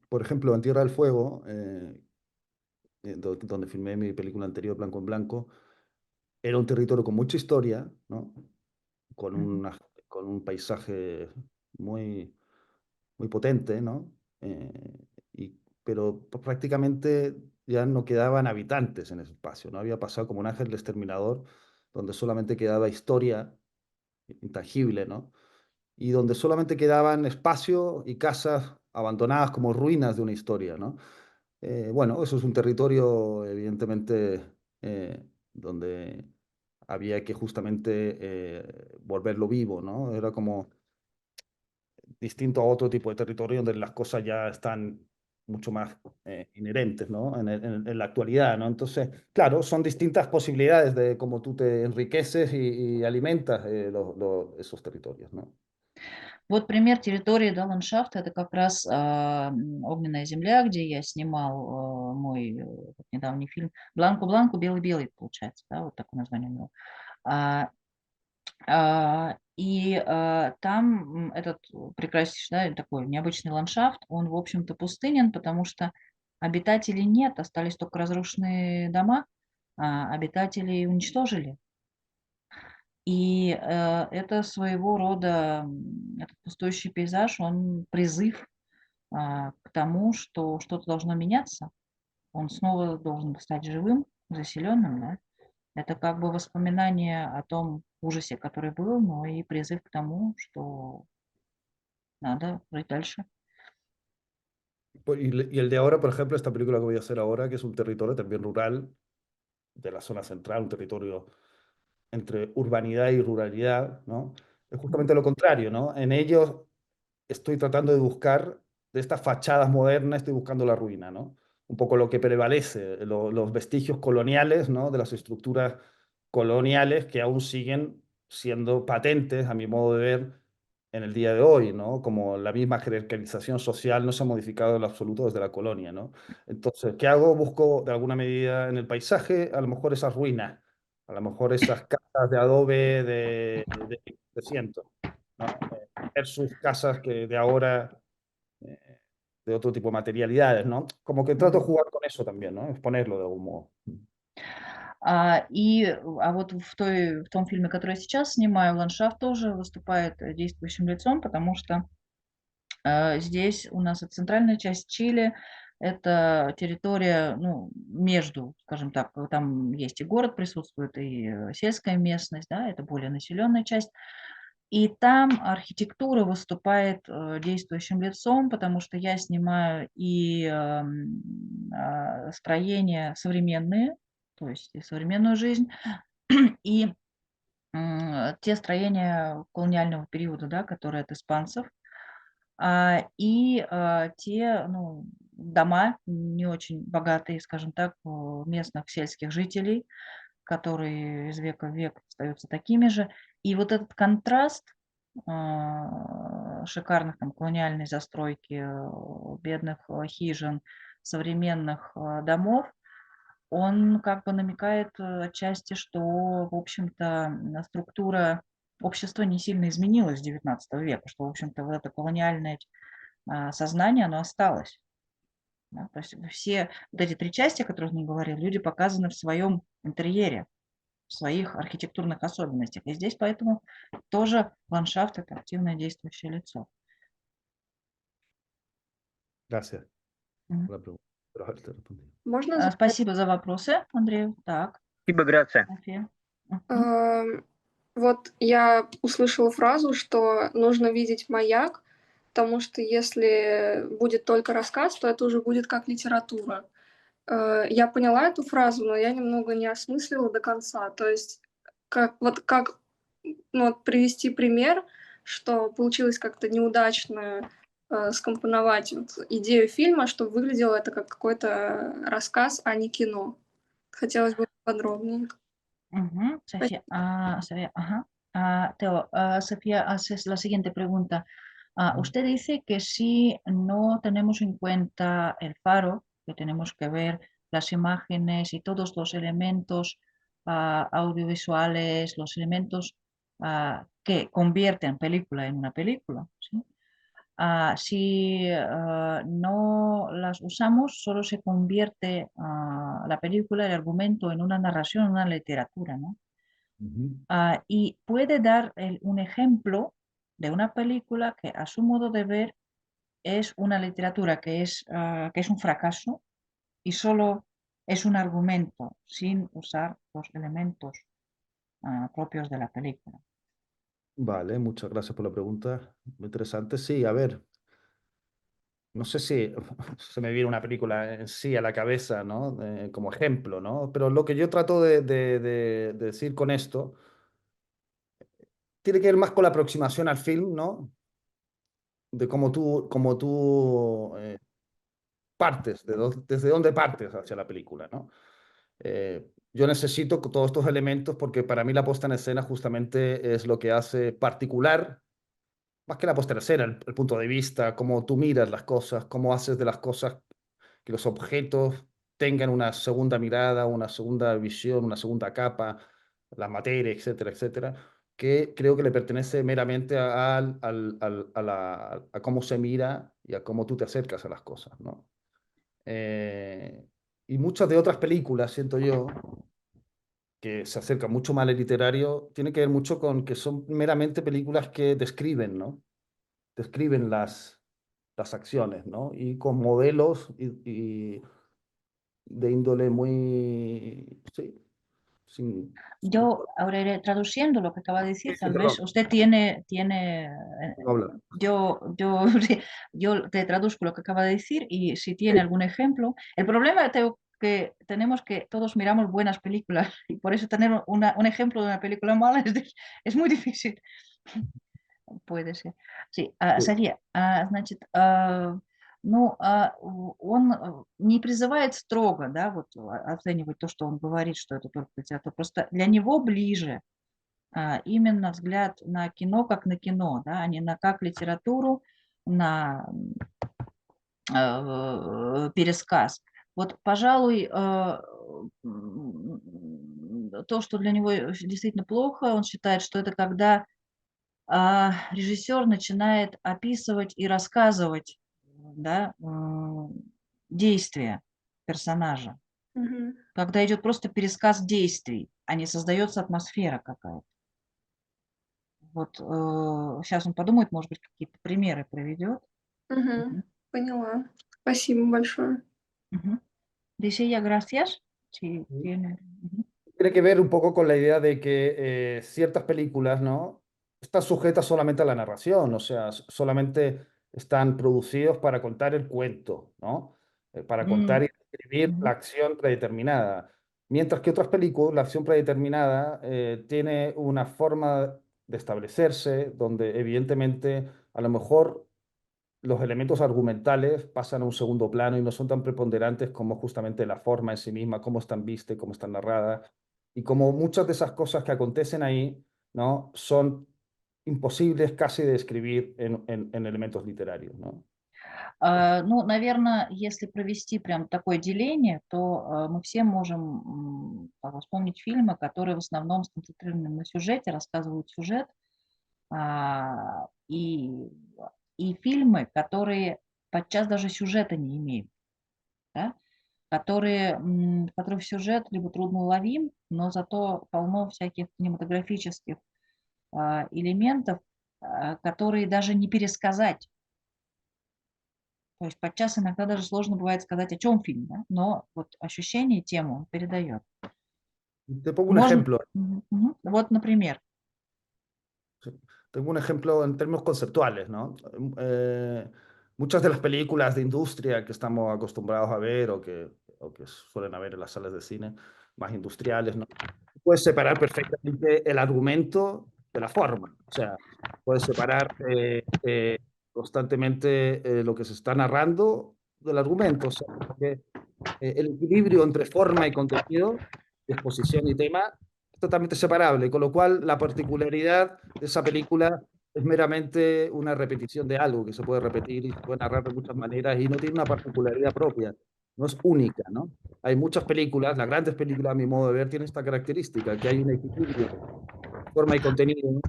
por ejemplo, en Tierra del Fuego, donde filmé mi película anterior, Blanco en Blanco, era un territorio con mucha historia, ¿no? Con, Мгм. una, con un paisaje muy, muy potente, ¿no? Pero prácticamente ya no quedaban habitantes en ese espacio, ¿no? Había pasado como un ángel exterminador, donde solamente quedaba historia intangible, ¿no? Y donde solamente quedaban espacio y casas abandonadas como ruinas de una historia, ¿no? Bueno, eso es un territorio, evidentemente, donde había que justamente volverlo vivo, ¿no? Era como distinto a otro tipo de territorio donde las cosas ya están mucho más inherentes, ¿no? En la actualidad, ¿no? Entonces, claro, son distintas posibilidades de cómo tú te enriqueces y alimentas esos territorios, ¿no? Вот пример территории, да, ландшафта — это как раз, "Огненная земля", где я снимал, мой, вот недавний фильм. "Бланко-бланко", белый-белый, получается, да, вот такое название у него. А, там, этот прекраснейший, да, такой необычный ландшафт, он, в общем-то, пустынен, потому что обитателей нет, остались только разрушенные дома, а обитателей уничтожили. И, это своего рода, этот пустующий пейзаж, он призыв, к тому, что что-то должно меняться. Он снова должен стать живым, заселенным, да. Это как бы воспоминание о том ужасе, который был, но и призыв к тому, что надо жить дальше. Y el de ahora, por ejemplo, esta película que voy a hacer ahora, que es un territorio también rural, de la zona central, un territorio entre urbanidad y ruralidad, ¿no? Es Мгм. justamente lo contrario, ¿no? En ellos estoy tratando de buscar, de estas fachadas modernas, estoy buscando la ruina, ¿no? Un poco lo que prevalece, los vestigios coloniales, ¿no? De las estructuras coloniales que aún siguen siendo patentes, a mi modo de ver, en el día de hoy, ¿no? Como la misma jerarquización social no se ha modificado en lo absoluto desde la colonia, ¿no? Entonces, ¿qué hago? Busco de alguna medida en el paisaje, a lo mejor esas ruinas, a lo mejor esas casas de adobe de ciento, ¿no? Versus casas que de ahora, eh, de otro tipo de materialidades, ¿no? Como que trato Мгм. de jugar con eso también, ¿no? Exponerlo de algún modo. Вот в том фильме, который я сейчас снимаю, ландшафт тоже выступает действующим лицом, потому что здесь у нас это центральная часть Чили, это территория, ну, между, скажем так, там есть и город присутствует, и сельская местность, да, это более населенная часть. И там архитектура выступает действующим лицом, потому что я снимаю и строения современные, то есть и современную жизнь, и те строения колониального периода, да, которые от испанцев. Те, ну, дома не очень богатые, скажем так, местных сельских жителей, которые из века в век остаются такими же. И вот этот контраст шикарных там колониальной застройки, бедных хижин, современных домов, он как бы намекает отчасти, что, в общем-то, структура общества не сильно изменилась с XIX века, что, в общем-то, вот это колониальное сознание, оно осталось. Да. То есть все вот эти 3 части, о которых мы говорили, люди показаны в своем интерьере. в своих архитектурных особенностях. И здесь поэтому тоже ландшафт – это активное действующее лицо. Gracias Мгм. por la pregunta. Espero haberte respondido. Можно задать? Спасибо за вопросы, Андрей. Так, Спасибо, Грация. София. Мгм. Вот я услышала фразу, что нужно видеть маяк, потому что если будет только рассказ, то это уже будет как литература. Я поняла эту фразу, но я немного не осмыслила до конца. То есть как ну, вот привести пример, что получилось как-то неудачно скомпоновать вот идею фильма, чтобы выглядело это как какой-то рассказ, а не кино. Хотелось бы подробнее. Ujú, Sofía, Sofía, ajá. Teo, Sofía hace la siguiente pregunta. Usted dice que si no tenemos en cuenta el faro, que tenemos que ver las imágenes y todos los elementos audiovisuales, los elementos que convierten película en una película, ¿sí? Si no las usamos, solo se convierte la película, el argumento en una narración, en una literatura, ¿no? Ujú. Y puede dar un ejemplo de una película que a su modo de ver es una literatura que es un fracaso y solo es un argumento sin usar los elementos propios de la película. Vale, muchas gracias por la pregunta. Muy interesante. Sí, a ver, no sé si se me viene una película en sí a la cabeza, ¿no? Como ejemplo, ¿no? Pero lo que yo trato de decir con esto tiene que ver más con la aproximación al film, ¿no? De cómo tú partes, desde dónde partes hacia la película, ¿no? Yo necesito todos estos elementos porque para mí la puesta en escena justamente es lo que hace particular, más que la puesta en escena, el punto de vista, cómo tú miras las cosas, cómo haces de las cosas que los objetos tengan una segunda mirada, una segunda visión, una segunda capa, la materia, etcétera, etcétera, que creo que le pertenece meramente a cómo se mira y a cómo tú te acercas a las cosas, ¿no? Eh, y muchas de otras películas, siento yo, que se acercan mucho más al literario, tiene que ver mucho con que son meramente películas que describen, ¿no? Describen las acciones, ¿no? Y con modelos y de índole muy, sí, sin Yo, ahora iré traduciendo lo que acaba de sí, decir, sí, tal perdón, vez usted tiene no hablar. yo te traduzco lo que acaba de decir y si tiene algún ejemplo. El problema que tenemos que todos miramos buenas películas y por eso tener un ejemplo de una película mala es muy difícil. Puede ser. Sí, Sí. Сария, значит, ну, он не призывает строго, да, вот оценивать то, что он говорит, что это только литература. Просто для него ближе именно взгляд на кино как на кино, да, а не на как литературу, на пересказ. Вот, пожалуй, то, что для него действительно плохо, он считает, что это когда режиссер начинает описывать и рассказывать, да, действия персонажа. Мгм. Когда идет просто пересказ действий, а не создается атмосфера какая-то. Вот сейчас он подумает, может быть, какие-то примеры приведет. Мгм. Мгм. Поняла. Спасибо большое. Мгм. Dice ella gracias. Sí, tiene. Ujú. Tiene que ver un poco con la idea de que ciertas películas, ¿no? Están sujetas solamente a la narración, o sea, solamente están producidos para contar el cuento, ¿no? Para contar y describir la Ujú. acción predeterminada. Mientras que otras películas, la acción predeterminada tiene una forma de establecerse donde evidentemente a lo mejor los elementos argumentales pasan a un segundo plano y no son tan preponderantes como justamente la forma en sí misma, cómo están vistas, cómo están narradas, y como muchas de esas cosas que acontecen ahí, ¿no? Son imposibles casi de describir en elementos literarios, ¿no? Ну, наверное, если провести прям такое деление, то мы все можем вспомнить фильмы, которые в основном сконцентрированы на сюжете, рассказывают сюжет, а, и, и фильмы, которые подчас даже сюжета не имеют. Да? в которых сюжет либо трудно уловим, но зато полно всяких кинематографических элементов, которые даже не пересказать. То есть подчас иногда даже сложно бывает сказать, о чем фильм, да? Но вот ощущение, тему он передает. Te pongo un Можно, ejemplo. вот, например. Sí. Tengo un ejemplo en términos conceptuales, ¿no? Muchas de las películas de industria que estamos acostumbrados a ver o que suelen haber en las salas de cine más industriales, ¿no? Puedes separar perfectamente el argumento de la forma. O sea, puedes separar constantemente lo que se está narrando del argumento. O sea, porque, el equilibrio entre forma y contenido, exposición y tema, es totalmente separable, con lo cual la particularidad de esa película es meramente una repetición de algo que se puede repetir y se puede narrar de muchas maneras y no tiene una particularidad propia, no es única, ¿no? Hay muchas películas, las grandes películas a mi modo de ver, tienen esta característica, que hay un equilibrio, forma y contenido,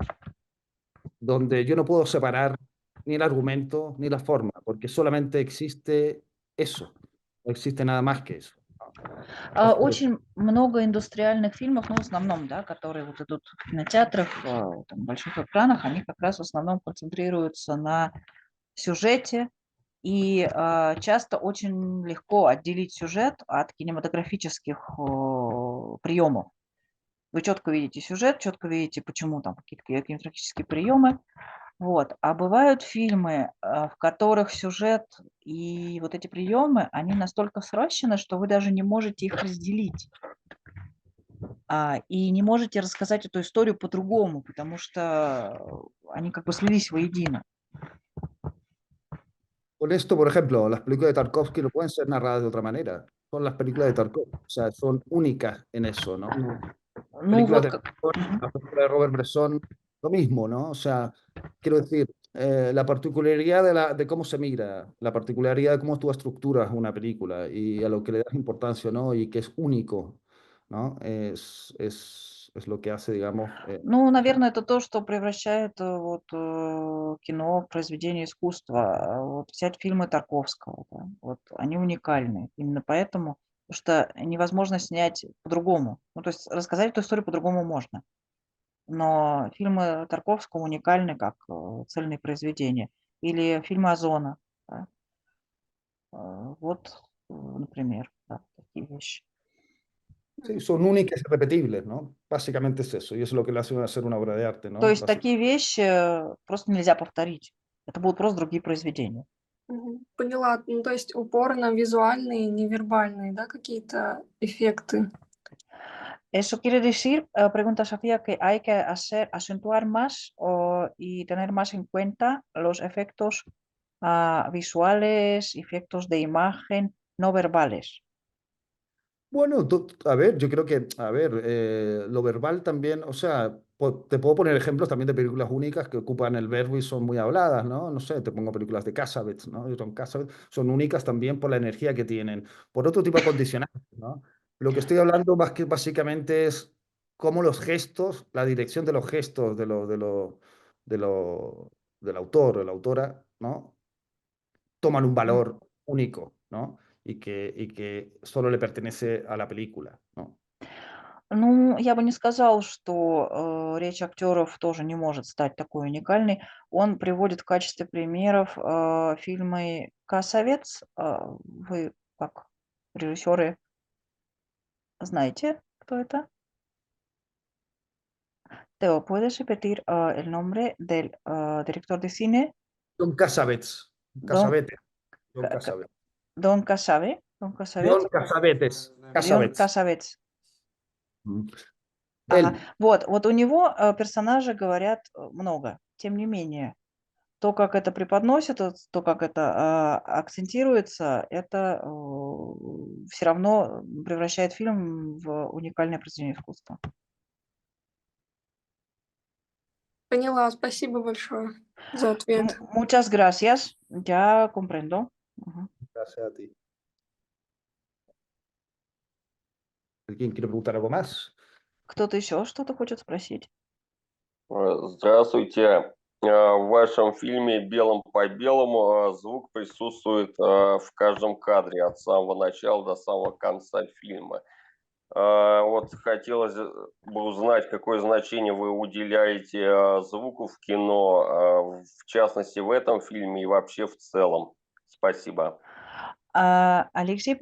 donde yo no puedo separar ni el argumento ni la forma, porque solamente existe eso, no existe nada más que eso. Очень много индустриальных фильмов, ну, в основном, да, которые вот идут в кинотеатрах, там, больших экранах, они как раз в основном концентрируются на сюжете, и часто очень легко отделить сюжет от кинематографических приемов. Вы четко видите сюжет, четко видите, почему там какие-то кинематографические приемы. Вот. А бывают фильмы, в которых сюжет и вот эти приемы, они настолько сращены, что вы даже не можете их разделить. И не можете рассказать эту историю по-другому, потому что они как бы слились воедино. Con esto, por ejemplo, las películas de Tarkovsky no pueden ser narradas de otra manera. Son las películas de Tarkovsky, o sea, son únicas en eso, ¿no? Ну Películas вот, de las películas de Robert Bresson, lo mismo, ¿no? O sea, quiero decir, la particularidad de cómo se mira, la particularidad de cómo tú estructuras una película y a lo que le das importancia, ¿no? Y que es único, ¿no? Es lo que hace, digamos... ну, наверное, это то, что превращает вот, кино в произведение искусства. Вот взять фильмы Тарковского, да, вот они уникальны. Именно поэтому, потому что невозможно снять по-другому. Ну, то есть рассказать эту историю по-другому можно. Но фильмы Тарковского уникальны как цельные произведения. Или фильмы Озона. Да. Вот, например, да, такие вещи. Sí, son únicas y repetibles, ¿no? Básicamente es eso, y eso es lo que le hace hacer una obra de arte, То ¿no? есть такие вещи просто нельзя повторить. Это будут просто другие произведения. Поняла. Ну, то есть упор на визуальные, невербальные, да, какие-то эффекты. Eso quiere decir, pregunta Sofía, que hay que acentuar más y tener más en cuenta los efectos visuales, efectos de imagen no verbales. Bueno, a ver, yo creo que, a ver, lo verbal también, o sea, te puedo poner ejemplos también de películas únicas que ocupan el verbo y son muy habladas, ¿no? No sé, te pongo películas de Cassavetes, ¿no? Son únicas también por la energía que tienen, por otro tipo de condicionantes, ¿no? Lo que estoy hablando más que básicamente es cómo los gestos, la dirección de los gestos de lo, del autor o la autora, ¿no? Toman un valor único, ¿no? Y que solo le pertenece a la película, ¿no? Ну, я бы не сказал, что речь актеров тоже не может стать такой уникальной. Он приводит в качестве примеров фильмы «Кассовец». Вы, как режиссеры, знаете, кто это? Teo, ¿puedes repetir el nombre del director de cine? John Cassavetes, Don, Cassavetes, John Ca- Ca- Cassavetes. Don Cassavetes. Don John Cassavetes. Cassavetes, John Cassavetes. Cassavetes. Mm. Ага. Él, Вот у него персонажи говорят много. Тем не менее, то, как это преподносится, то, как это акцентируется, это все равно превращает фильм в уникальное произведение искусства. Поняла. Спасибо большое за ответ. Muchas gracias. Ya comprendo. Ujú. gracias a ti. ¿Alguien quiere preguntar algo más? Кто-то еще что-то хочет спросить? Здравствуйте. В вашем фильме «Белым по белому» звук присутствует в каждом кадре от самого начала до самого конца фильма. Вот хотелось бы узнать, какое значение вы uделяете звуку в кино, в частности в этом фильме и вообще в целом. Спасибо. Alexei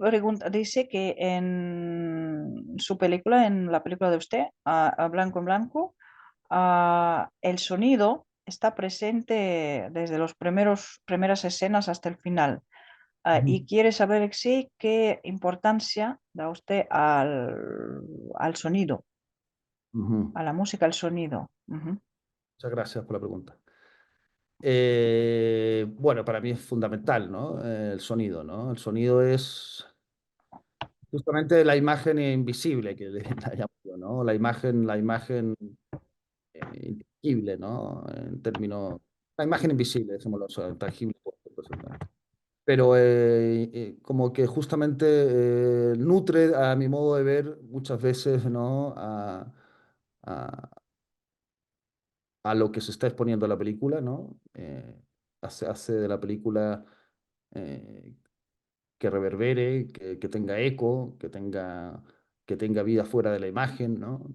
dice que en su película, en la película de usted, a Blanco en Blanco, el sonido está presente desde las primeras escenas hasta el final. Y quiere saber, Alexei, qué importancia da usted al sonido, Ujú. a la música, al sonido. Ujú. Muchas gracias por la pregunta. Bueno, para mí es fundamental, ¿no? El sonido, ¿no? El sonido es justamente la imagen invisible que la llamo yo, ¿no? La imagen intangible, ¿no? En términos, la imagen invisible, dejémoslo, o sea, intangible, pues, ¿no? Pero como que justamente nutre a mi modo de ver muchas veces, ¿no? A, a lo que se está exponiendo en la película, ¿no? Hace de la película eh, que reverbere, que tenga eco, que tenga vida fuera de la imagen, ¿no?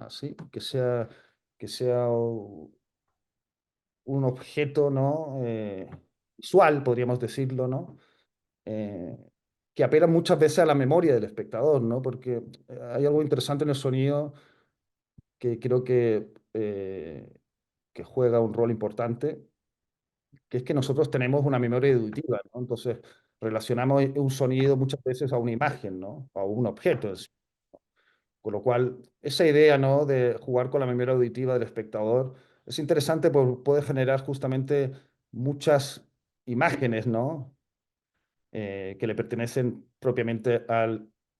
Sí, que sea un objeto, ¿no? Visual, podríamos decirlo, ¿no? Eh, que apela muchas veces a la memoria del espectador, ¿no? Porque hay algo interesante en el sonido que creo que juega un rol importante, que es que nosotros tenemos una memoria auditiva, ¿no? Entonces, relacionamos un sonido muchas veces a una imagen, ¿no? A un objeto en sí. Con lo cual, esa idea, ¿no? De jugar con la memoria auditiva del espectador es interesante porque puede generar justamente muchas imágenes, ¿no? Que le pertenecen propiamente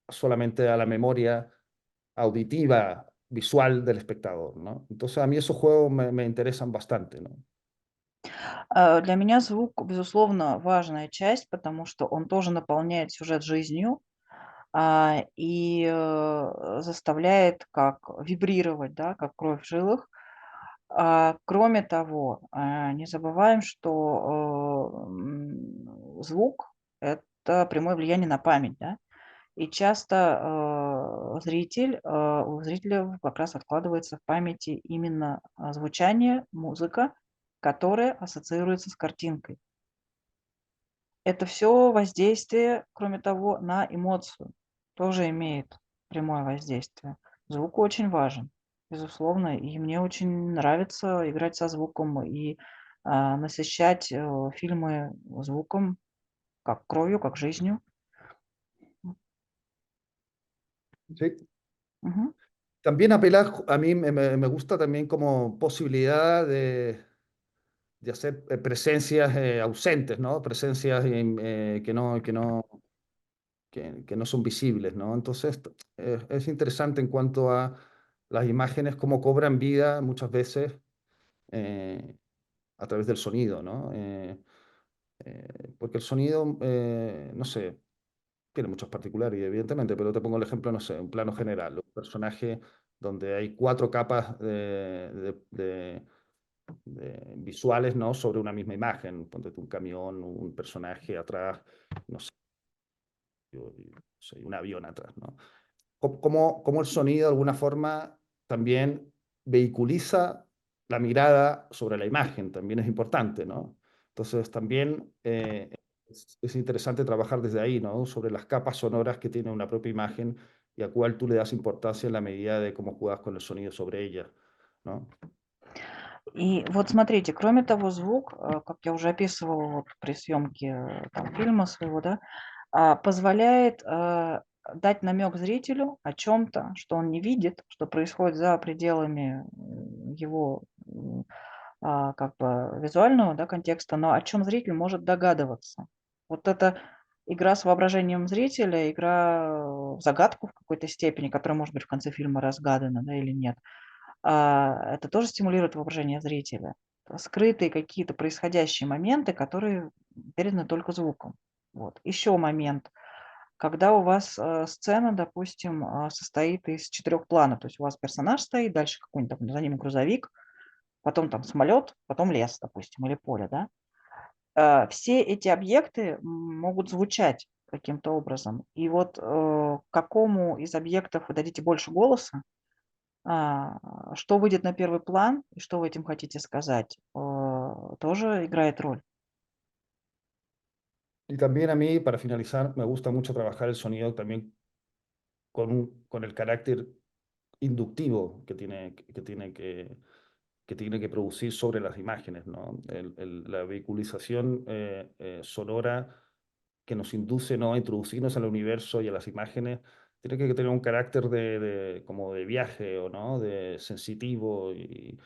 solamente a la memoria auditiva, visual del espectador, ¿no? Entonces, a mí esos juegos me interesan bastante, ¿no? Для меня звук, безусловно, важная часть, потому что он тоже наполняет сюжет жизнью, и заставляет как вибрировать, да, как кровь в жилах. Кроме того, не забываем, что звук — это прямое влияние на память, да, и часто у зрителя как раз откладывается в памяти именно звучание, музыка, которая ассоциируется с картинкой. Это все воздействие, кроме того, на эмоцию тоже имеет прямое воздействие. Звук очень важен, безусловно, и мне очень нравится играть со звуком и насыщать фильмы звуком, как кровью, как жизнью. Sí. Мгм. También apela, a mí me gusta también como posibilidad de hacer presencias ausentes, ¿no? Presencias que no son visibles, ¿no? Entonces, es interesante en cuanto a las imágenes, cómo cobran vida muchas veces eh, a través del sonido, ¿no? Porque el sonido, no sé, tiene muchos particulares, evidentemente, pero te pongo el ejemplo, no sé, un plano general, un personaje donde hay cuatro capas visuales, ¿no? Sobre una misma imagen, ponte tú un camión, un personaje atrás, no sé, un avión atrás, ¿no? Cómo el sonido de alguna forma también vehiculiza la mirada sobre la imagen, también es importante, ¿no? Entonces también es interesante trabajar desde ahí, ¿no? Sobre las capas sonoras que tiene una propia imagen y a cuál tú le das importancia en la medida de cómo juegas con el sonido sobre ella, ¿no? И вот смотрите, кроме того, звук, как я уже описывала вот при съемке там, фильма своего, да, позволяет дать намек зрителю о чем-то, что он не видит, что происходит за пределами его как бы визуального, да, контекста, но о чем зритель может догадываться. Вот это игра с воображением зрителя, игра в загадку в какой-то степени, которая может быть в конце фильма разгадана, да, или нет. Это тоже стимулирует воображение зрителя. Скрытые какие-то происходящие моменты, которые переданы только звуком. Вот. Еще момент, когда у вас сцена, допустим, состоит из 4 планов, то есть у вас персонаж стоит, дальше какой-нибудь там за ним грузовик, потом там самолет, потом лес, допустим, или поле, да? Все эти объекты могут звучать каким-то образом. И вот какому из объектов вы дадите больше голоса, что выйдет на первый план и что вы этим хотите сказать, тоже играет роль. Y también a mí, para finalizar, me gusta mucho trabajar el sonido también con el carácter inductivo que tiene que producir sobre las imágenes, ¿no? La vehiculización sonora que nos induce, ¿no?, a introducirnos al universo y a las imágenes, tiene que tener un carácter como de viaje, o no, de sensitivo y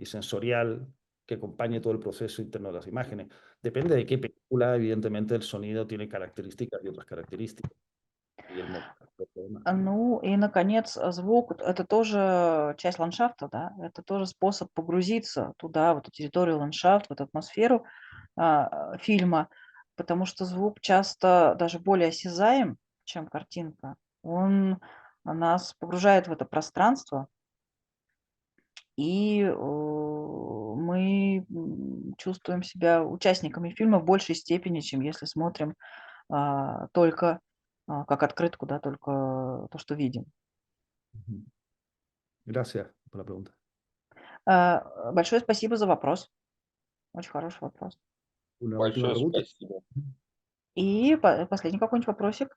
sensorial que acompañe todo el proceso interno de las imágenes. Depende de qué película, evidentemente el sonido tiene características y otras características. Y el montaje, ¿no? Ну и, наконец, звук — это тоже часть ландшафта, да, это тоже способ погрузиться туда, в эту территорию, ландшафт, в эту атмосферу фильма, потому что звук часто даже более осязаем, чем картинка. Он нас погружает в это пространство, и мы чувствуем себя участниками фильма в большей степени, чем если смотрим только как открытку, да, только то, что видим. Ujú. Gracias por la pregunta. Большое спасибо за вопрос. Очень хороший вопрос. Una última Большое pregunta. спасибо. И последний какой-нибудь вопросик.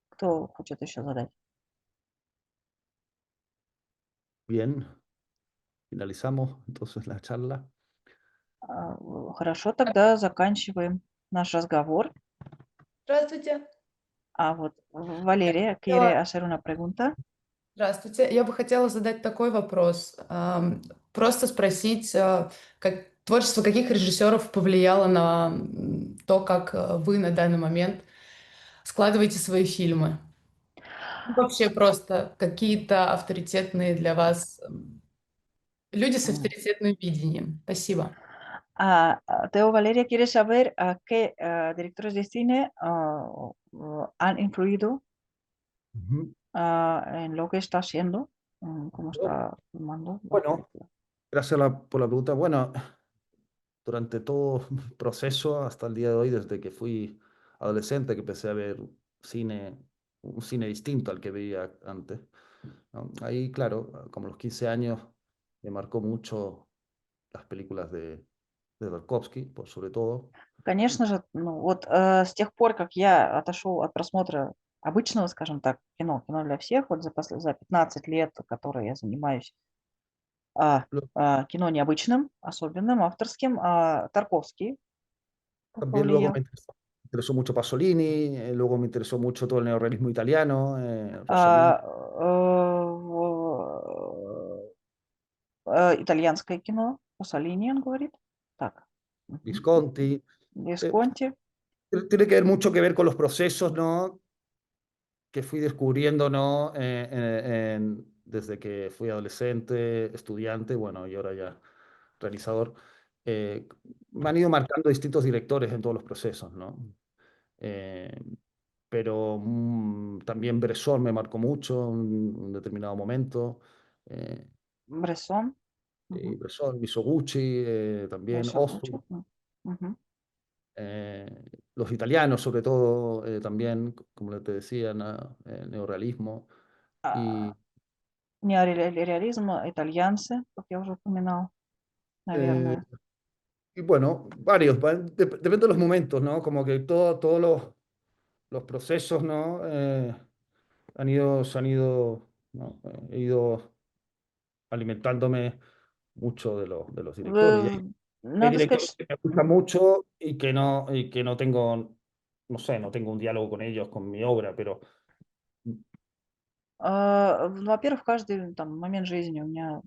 Кто хочет еще задать? Bien, finalizamos entonces la charla. Хорошо, тогда заканчиваем наш разговор. Здравствуйте. А вот Валерия, хотела- quiere hacer una pregunta? Здравствуйте. Я бы хотела задать такой вопрос. Просто спросить, как творчество каких режиссеров повлияло на то, как вы на данный момент складываете свои фильмы? Ну, вообще просто какие-то авторитетные для вас люди с авторитетным видением. Спасибо. Teo Valeria quiere saber qué directores de cine han influido Ujú. en lo que está haciendo, cómo Yo, está filmando las Bueno, películas. gracias por la pregunta. Bueno, durante todo mi proceso hasta el día de hoy, desde que fui adolescente, que empecé a ver cine, un cine distinto al que veía antes, ¿no? Ahí, claro, como a los 15 años, me marcó mucho las películas de Tarkovsky, por sobre todo. Конечно же, ну вот с тех пор, как я отошел от просмотра обычного, скажем так, кино для всех, вот за 15 лет, которые я занимаюсь Lo- кино необычным, особенным, авторским, Тарковский También luego повлиял. me interesó mucho Pasolini, luego me interesó mucho todo el neorrealismo italiano, Rossellini, Итальянское кино, Паsolini, он говорит. Так. Мгм. Visconti. Eh, Висконти. Tiene que ver mucho que ver con los procesos, ¿no?, que fui descubriendo, ¿no?, desde que fui adolescente, estudiante, bueno, y ahora ya realizador. Me han ido marcando distintos directores en todos los procesos, ¿no? Eh, pero también Bresson me marcó mucho en un determinado momento. eh, Бresson. y Мгм. Bresson, Misoguchi, también Мишогучи. Ozu. Мгм. Los italianos, sobre todo, también, como te decía, neorrealismo. А, Y Неореализм, итальянцы, как я уже упоминал, eh, наверное. y bueno, varios, depende de los momentos, ¿no? Como que todos los procesos, ¿no? Se han ido, ¿no? He ido alimentándome mucho de los directores. Y hay Надо directores сказать, que me gustan mucho y que no tengo, no sé, no tengo un diálogo con ellos, con mi obra, pero во-первых, каждый там момент жизни у меня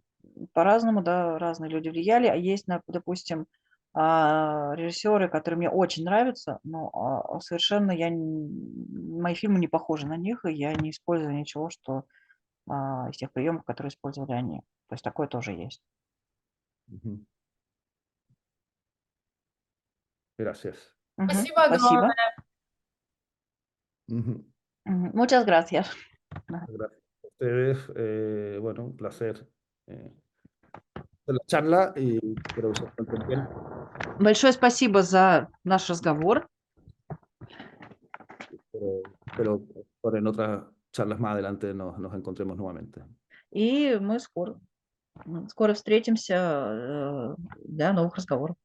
по-разному, да, разные люди влияли. А есть, допустим, режиссеры, которые мне очень нравятся, но совершенно мои фильмы не похожи на них, и я не использую ничего, что из тех приемов, которые использовали они. То есть такое тоже есть. ujú. Gracias. Спасибо Спасибо. огромное. Ujú. Muchas gracias. Gracias a ustedes. Bueno, un placer de la charla y espero que se encuentren bien. Большое спасибо за наш разговор. Pero por en otras charlas más adelante nos encontremos nuevamente. И мы скоро встретимся для новых разговоров.